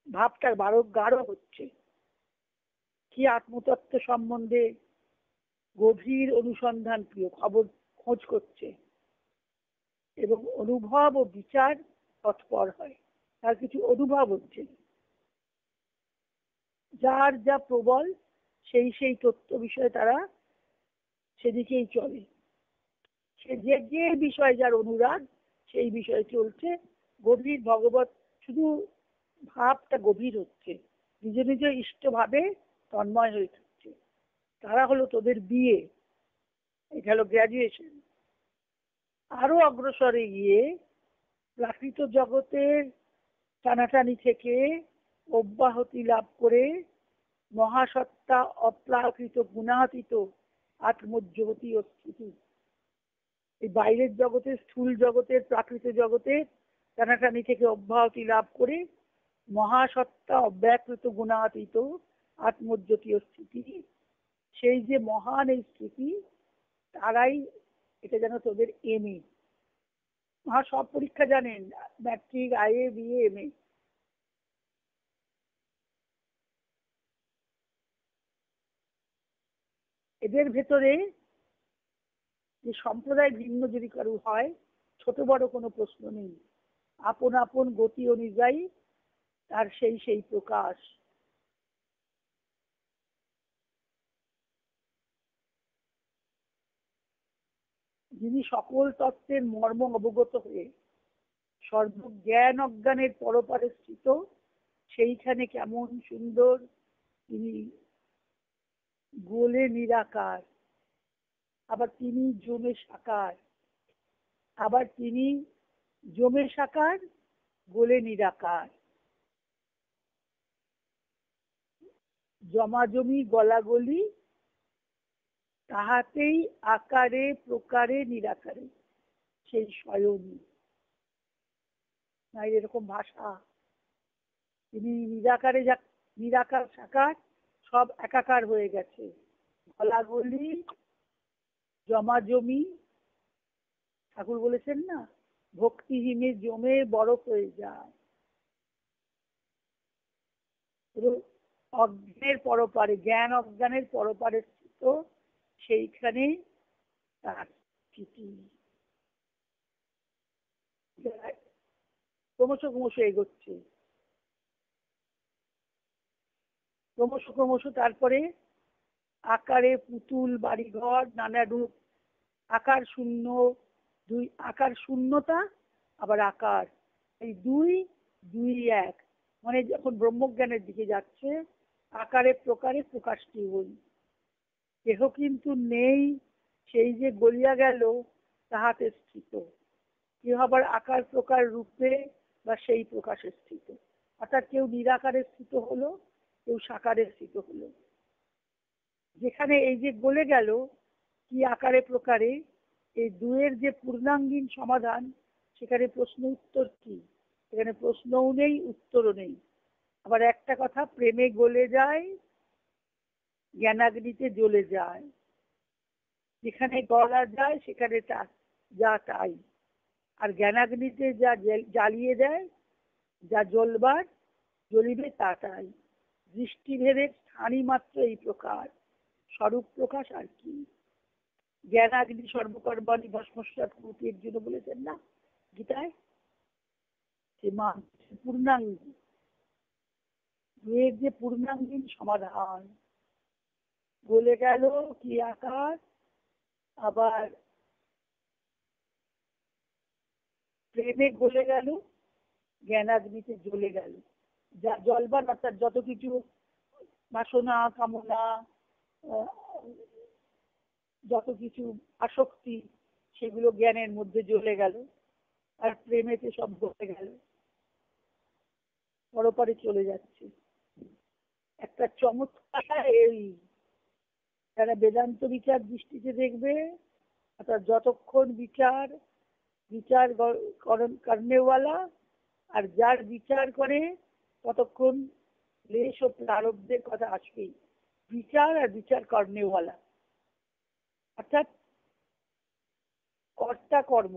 ভাবটা গাঢ় হচ্ছে, কি আত্মতত্ত্ব সম্বন্ধে গভীর অনুসন্ধান প্রিয়, খোঁজ করছে, এবং অনুভব ও বিচার তৎপর হয়। তার কিছু অনুভব হচ্ছে, যার যা প্রবল সেই তত্ত্ব বিষয়ে তারা সেদিকেই চলে। সে যে বিষয় যার অনুরাগ সেই বিষয়ে চলছে। গভীর ভগবত, শুধু ভাবটা গভীর হচ্ছে, নিজ নিজ ইষ্টভাবে তন্ময় হয়ে থাকছে। তারা হলো তোদের বিয়ে, এটা হলো গ্র্যাজুয়েশন। আরো অগ্রসরে গিয়ে প্রাকৃত জগতের টানাটানি থেকে অব্যাহতি লাভ করে মহাসত্তা অপ্রাকৃত গুণাতীত আত্মজ্যোতি ও স্থিতি, এই বাইরের জগতের স্থূল জগতের প্রাকৃত জগতের টানাটানি থেকে অব্যাহতি লাভ করে মহাসত্তা অব্যাকৃত গুণাতীত আত্মজ্যোতি ও স্থিতি, সেই যে মহান এই স্থিতি, তারাই এটা যেন তোদের এমএ। মহা সব পরীক্ষা জানেন, ম্যাট্রিক, আইএ, বিএ, এমএ। এদের ভেতরে যে সম্প্রদায় ভিন্ন যদি কারো হয়, ছোট বড় কোনো প্রশ্ন নেই, আপন আপন গতি অনুযায়ী তার সেই সেই প্রকাশ। যিনি সকল তত্ত্বের মর্ম অবগত হয়ে সর্বজ্ঞান অজ্ঞানের পরপারে স্থিত, সেইখানে কেমন সুন্দর তিনি গোলে নিরাকার, আবার তিনি জমে সাকার, আবার তিনি জমে সাকার, গোলে নিরাকার। জমাজমি গলাগলি তাহাতেই আকারে প্রকারে নিরাকারে সেই স্বয়ং। না এরকম ভাষা, তিনি নিরাকারে নিরাকার সাকার সব একাকার হয়ে গেছে। গলাগলি জমাজমি, ঠাকুর বলেছেন না, ভক্তিহীনে জমে বরফ হয়ে যায়। অজ্ঞানের পরপারে, জ্ঞান অজ্ঞানের পরপারে স্থিত, সেইখানে তার স্থিতি। ক্রমশ ক্রমশ এগোচ্ছে, ক্রমশ ক্রমশ তারপরে আকারে পুতুল, বাড়িঘর, নানা রূপ, আকার শূন্য, দুই আকার শূন্যতা, আবার আকার, এই দুই দুই এক, মানে যখন ব্রহ্মজ্ঞানের দিকে যাচ্ছে, আকারে প্রকারে প্রকাশটি হই। দেহ কিন্তু নেই, সেই যে গলিয়া গেল তাহাতে স্থিত। কেউ আবার আকার প্রকার রূপে বা সেই প্রকাশে স্থিত, অর্থাৎ কেউ নিরাকারে স্থিত হলো, কেউ সাকারে স্থিত হলো। যেখানে এই যে গলে গেল কি আকারে প্রকারে, এই দুয়ের যে পূর্ণাঙ্গীন সমাধান, সেখানে প্রশ্ন উত্তর কি? সেখানে প্রশ্নও নেই, উত্তরও নেই। আবার একটা কথা, প্রেমে গলে যায়, জ্ঞানাগ্নিতে জ্বলে যায়। যেখানে গলা যায় সেখানে যা তাই, আর জ্ঞানাগ্নিতে যা জ্বালিয়ে দেয়, যা জ্বলবার জ্বলিবে তা তাই। দৃষ্টিভেদের স্থানই মাত্র এই প্রকার, স্বরূপ প্রকাশ আর কি। জ্ঞানাগ্নি সর্বকর্মাণি ভস্মসাৎ কুরুতে, এর জন্য বলেছেন না গীতায়, সে মা পূর্ণাঙ্গী, এর যে পূর্ণাঙ্গীন সমাধান। বলে গেল কি আকার, আবার প্রেমে গলে গেল, জ্ঞানাগ্নিতে জ্বলে গেল। যা জলবার, অর্থাৎ যত কিছু বাসনা কামনা, যত কিছু আসক্তি, সেগুলো জ্ঞানের মধ্যে জ্বলে গেল, আর প্রেমেতে সব গলে গেল, পরপারে চলে যাচ্ছে। একটা চমৎকার এই, যারা বেদান্ত বিচার দৃষ্টিতে দেখবে, অর্থাৎ যতক্ষণ বিচার বিচার করনেওয়ালা, আর যার বিচার করে ততক্ষণ ক্লেশ ও প্রারব্ধের কথা আসবেই। বিচার আর বিচার করনেওয়ালা, অর্থাৎ কর্তা কর্ম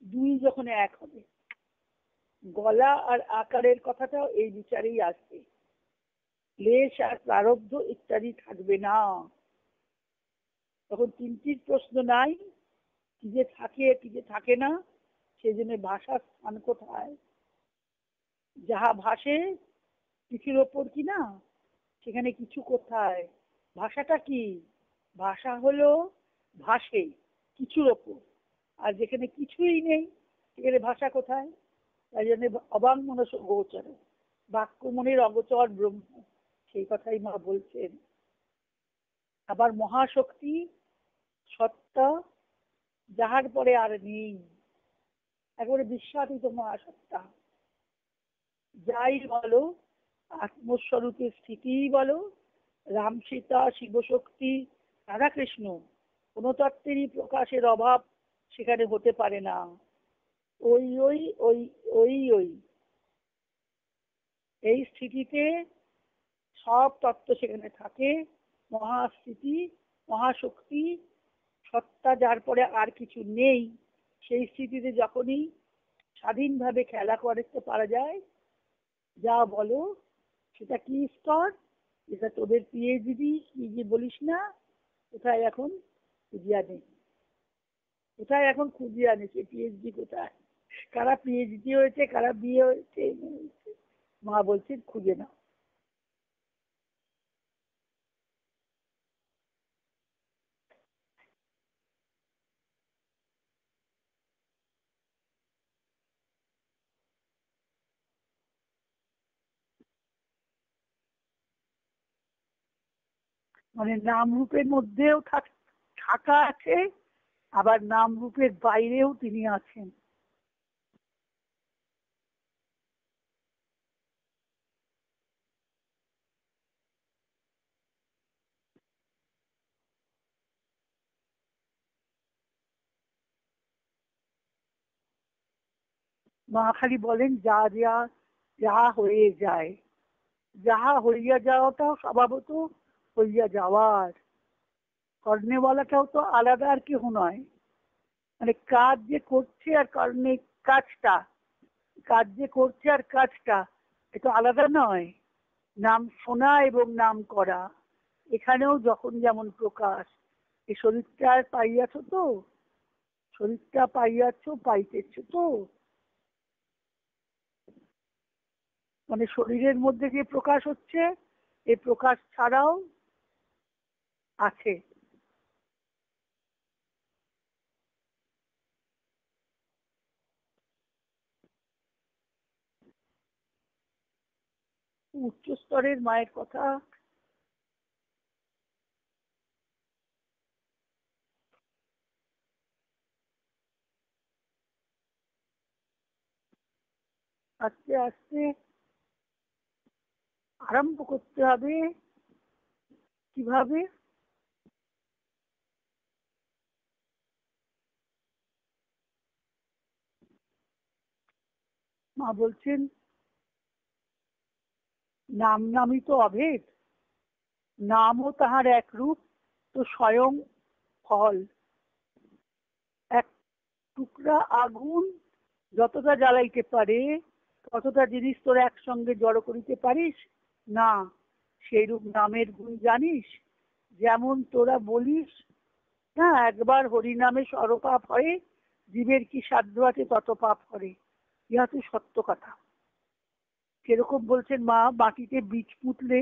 দুই যখন এক হবে, গলা আর আকারের কথাটাও এই বিচারেই আসবে। ক্লেশ আর প্রারব্ধ ইত্যাদি থাকবে না, তখন তিনটির প্রশ্ন নাই, কি যে থাকে কি যে থাকে না। সেই জন্য ভাষার স্থান কোথায়? যাহা ভাসে পৃথিবীর ওপর কি না, সেখানে কিছু কোথায়? ভাষাটা কি? ভাষা হলো ভাসে কিছুর ওপর, আর যেখানে কিছুই নেই সেখানে ভাষা কোথায়? তাই জন্য অবাঙ্মনস গোচর, বাক্যমনির অগোচর ব্রহ্ম, সেই কথাই মা বলছেন। আবার মহাশক্তি সত্তা, যাহার পরে আর নেই, একেবারে বিশ্বাতীত মহাসত্তা। যাই বলো, আত্মস্বরূপের স্থিতি বলো, রাম সীতা শিবশক্তি রাধাকৃষ্ণ, কোন তত্ত্বেরই প্রকাশের অভাব সেখানে হতে পারে না। ওই ওই ওই ওই ওই এই স্থিতিতে সব তত্ত্ব সেখানে থাকে। মহাস্থিতি, মহাশক্তি, সত্তা, যার পরে আর কিছু নেই, সেই স্থিতিতে যখনই স্বাধীনভাবে খেলা করতে পারা যায়, যা বলো সেটা কি স্তর, এটা তোদের পিএইচডি কি যে বলিস না, কোথায় এখন খুঁজিয়া নেই, কোথায় এখন খুঁজিয়া নেই সে পিএইচডি কোথায়, কারা পিএইচডি হয়েছে, কারা বিয়ে হয়েছে, মা বলছেন খুঁজে নাও। মানে নাম রূপের মধ্যেও থাকা আছে, আবার নাম রূপের বাইরেও তিনি আছেন। মা খালি বলেন যা যা যা হয়ে যায়, যাহা হইয়া যাওয়াটাও স্বভাবত হইয়া যাওয়ার, কর্নেওয়ালাটাও তো আলাদা আর কেউ নয়। মানে কাজ যে করছে আর কর্ণে, কাজটা, কাজ যে করছে আর কাজটা এটা আলাদা নয়। নাম শোনা এবং নাম করা, এখানেও যখন যেমন প্রকাশ। এই শরীরটা পাইয়াছ তো, শরীরটা পাইয়াছ, পাইতেছ তো, মানে শরীরের মধ্যে যে প্রকাশ হচ্ছে, এই প্রকাশ ছাড়াও আছে। উচ্চ স্তরের মায়ের কথা। আস্তে আস্তে আরম্ভ করতে হবে। কিভাবে? মা বলছেন নাম নামই তো অভেদ, নামও তাহার এক রূপ, তো স্বয়ং ফল। এক টুকরা আগুন যতটা জ্বালাইতে পারে, ততটা জিনিস তোরা একসঙ্গে জড়ো করিতে পারিস না। সেইরূপ নামের গুণ জানিস। যেমন তোরা বলিস না, একবার হরিনামে সর্বপাপ হয়, জীবের কি সাধ্য আছে তত পাপ করে, ইহা তো সত্য কথা। সেরকম বলছেন মা, মাটিতে বীজ পুঁতলে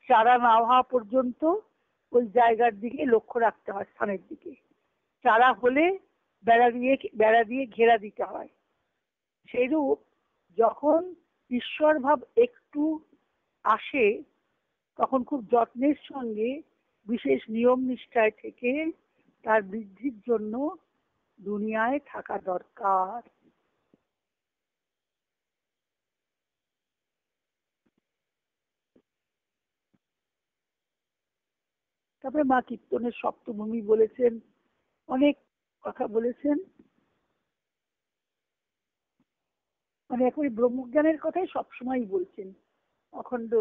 চারা না হওয়া পর্যন্ত ওই জায়গার দিকে লক্ষ্য রাখতে হয়, স্থানের দিকে। চারা হলে বেড়া দিয়ে ঘেরা দিতে হয়। সেইরূপ যখন ঈশ্বর ভাব একটু আসে, তখন খুব যত্নের সঙ্গে বিশেষ নিয়ম নিষ্ঠায় থেকে তার বৃদ্ধির জন্য দুনিয়ায় থাকা দরকার। তারপরে মা কীর্তনের সপ্তভূমি বলেছেন, অনেক কথা বলেছেন। মানে এখন ব্রহ্মজ্ঞানের কথাই সবসময় বলছেন, অখণ্ড।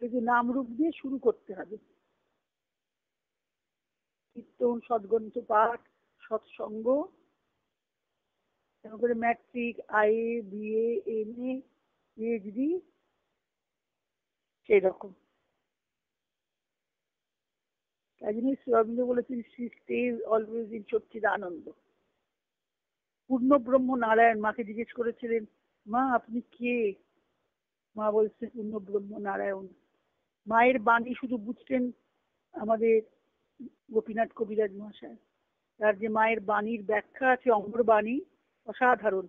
যদি নাম রূপ দিয়ে শুরু করতে হবে, কীর্তন, সদ্গ্রন্থ পাঠ, সৎসঙ্গ, করে matric, IA, BA, MA, PhD, সেই রকম। তাই জন্য শ্রী অরবিন্দ বলেছেন, শ্রী স্টেজ অলওয়েজ ইন সচ্চিদানন্দ। পূর্ণ ব্রহ্ম নারায়ণ। মাকে জিজ্ঞেস করেছিলেন, মা আপনি কে? মা বলছে পূর্ণ ব্রহ্ম নারায়ণ। মায়ের বাণী শুধু বুঝতেন আমাদের গোপীনাথ কবিরাজ মহাশয়। তার যে মায়ের বাণীর ব্যাখ্যা আছে, অমর বাণী, অসাধারণ।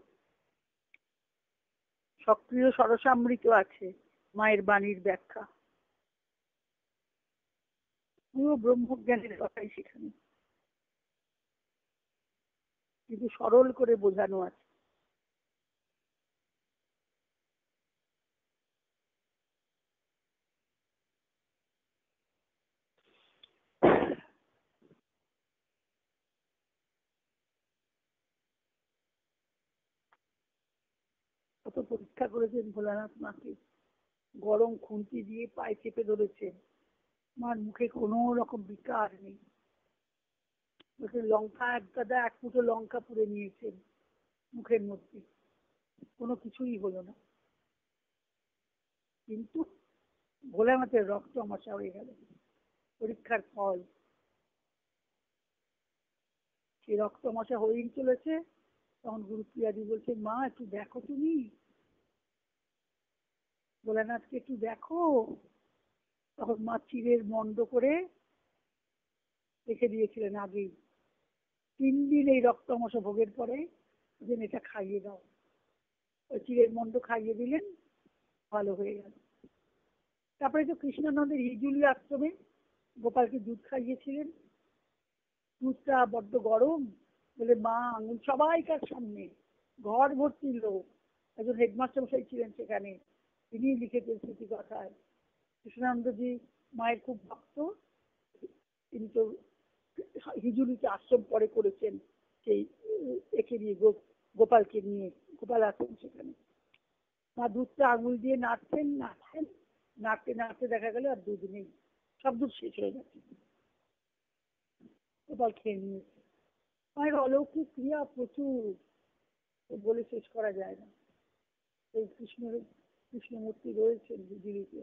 সক্রিয় সরসামৃত আছে মায়ের বাণীর ব্যাখ্যা। পুরো ব্রহ্মজ্ঞানের কথাই সেখানে, কিন্তু সরল করে বোঝানো আছে। কত পরীক্ষা করেছেন ভোলানাথ মাকে, গরম খুন্তি দিয়ে পায়ে চেপে ধরেছেন, মার মুখে কোনো রকম বিকার নেই। লঙ্কা এক গাদা, এক মুঠো লঙ্কা পুড়ে নিয়েছেন মুখের মধ্যে, কোনো কিছুই হলো না। কিন্তু ভোলানাথের রক্ত আমাশা হয়ে গেল, পরীক্ষার ফল। সেই রক্ত আমাশা হয়েই চলেছে। তখন গুরুপ্রিয়াদি বলছে, মা একটু দেখো, তুমি ভোলানাথকে একটু দেখো। তখন মা চিরের মন্ড করে রেখে দিয়েছিলেন আগেই। 3 দিন এই রক্ত আমাশা ভোগের পরে যেন এটা খাইয়ে দাও, ওই চিরের মন্ড খাইয়ে দিলেন, ভালো হয়ে গেল। তারপরে তো কৃষ্ণানন্দের হিজুলি আশ্রমে গোপালকে দুধ খাইয়েছিলেন। দুধটা বড্ড গরম বলে মা আঙুল সবাইকার সামনে, ঘর ভর্তি লোক, একজন হেডমাস্টার মশাই ছিলেন সেখানে, তিনি লিখেছেন স্মৃতি কথায়, কৃষ্ণানন্দজি মায়ের খুব ভক্ত, তিনি তো হিজুলিতে আশ্রম পরে করেছেন সেই একে নিয়ে, গোপালকে নিয়ে, গোপাল আছেন সেখানে। মা দুধটা আঙুল দিয়ে নাড়ছেন নাড়ছেন, নাড়তে নাড়তে দেখা গেল আর দুধ নেই, সব দুধ শেষ হয়ে গেছে। গোপাল খেয়ে নিয়েছে। মায়ের অলৌকিক ক্রিয়া প্রচুর, বলে শেষ করা যায় না। এই কৃষ্ণমূর্তি রয়েছেন হিজুলিতে,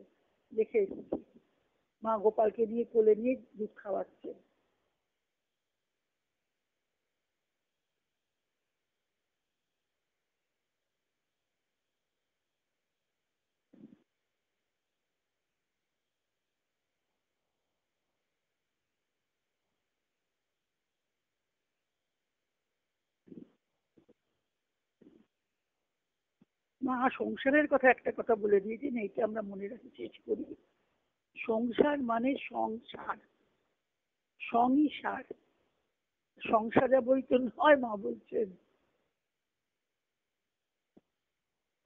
দেখে এসেছি। মা গোপালকে নিয়ে কোলে নিয়ে দুধ খাওয়াচ্ছে। মা সংসারের কথা একটা কথা বলে দিয়েছেন, এইটা আমরা মনে রাখি, শেষ করি। সংসার মানে সংসার, সংই সার, সংসারে বই তো নয়। মা বলছেন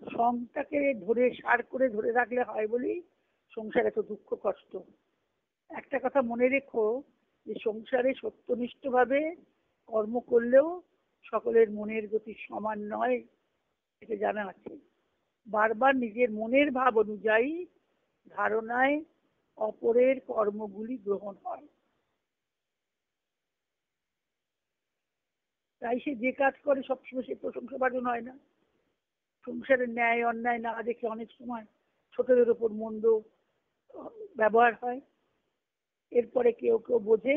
সংটাকে ধরে সার করে ধরে রাখলে হয় বলেই সংসারে এত দুঃখ কষ্ট। একটা কথা মনে রেখো, যে সংসারে সত্যনিষ্ঠ ভাবে কর্ম করলেও সকলের মনের গতি সমান নয়, এটা জানা আছে। বারবার নিজের মনের ভাব অনুযায়ী ধারণায় অপরের কর্মগুলি গ্রহণ হয়। তাই সে যে কাজ করে সবসময় সে প্রশংসা ভাজন হয় না। সংসারের ন্যায় অন্যায় না দেখে অনেক সময় ছোটদের উপর মন্দ ব্যবহার হয়। এরপরে কেউ কেউ বোঝে,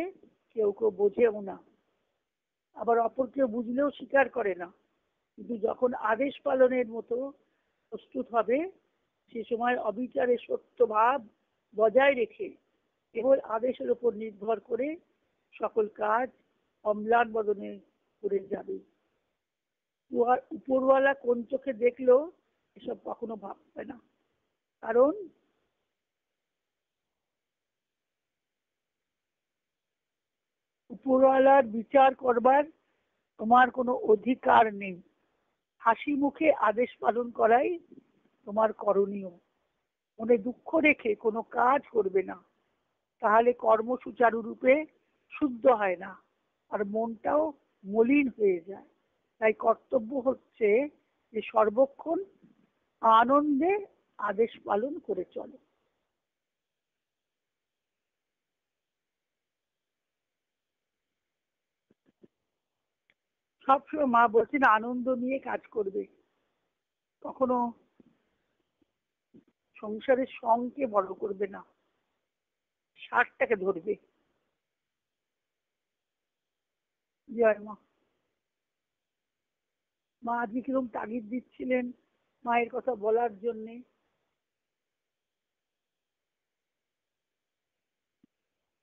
কেউ কেউ বোঝেও না, আবার অপর কেউ বুঝলেও স্বীকার করে না। কিন্তু যখন আদেশ পালনের মতো প্রস্তুত হবে, সে সময় অবিচারে সত্য ভাব বজায় রেখে কেবল আদেশের উপর নির্ভর করে সকল কাজ অম্লান বদনে করে যাবে। উপরওয়ালা কোন চোখে দেখলো এসব কখনো ভাববে না, কারণ উপরওয়ালার বিচার করবার তোমার কোনো অধিকার নেই। হাসি মুখে আদেশ পালন করাই তোমার করণীয়। মনে দুঃখ রেখে কোনো কাজ করবে না, তাহলে কর্ম সুচারুরূপে শুদ্ধ হয় না, আর মনটাও মলিন হয়ে যায়। তাই কর্তব্য হচ্ছে যে সর্বক্ষণ আনন্দে আদেশ পালন করে চলো। সবসময় মা বলছেন আনন্দ নিয়ে কাজ করবে, কখনো সংসারের সঙ্গকে বড় করবে না, স্বার্থটাকে ধরবে। জয় মা। মা আজকে কিরকম তাগিদ দিচ্ছিলেন মায়ের কথা বলার জন্যে।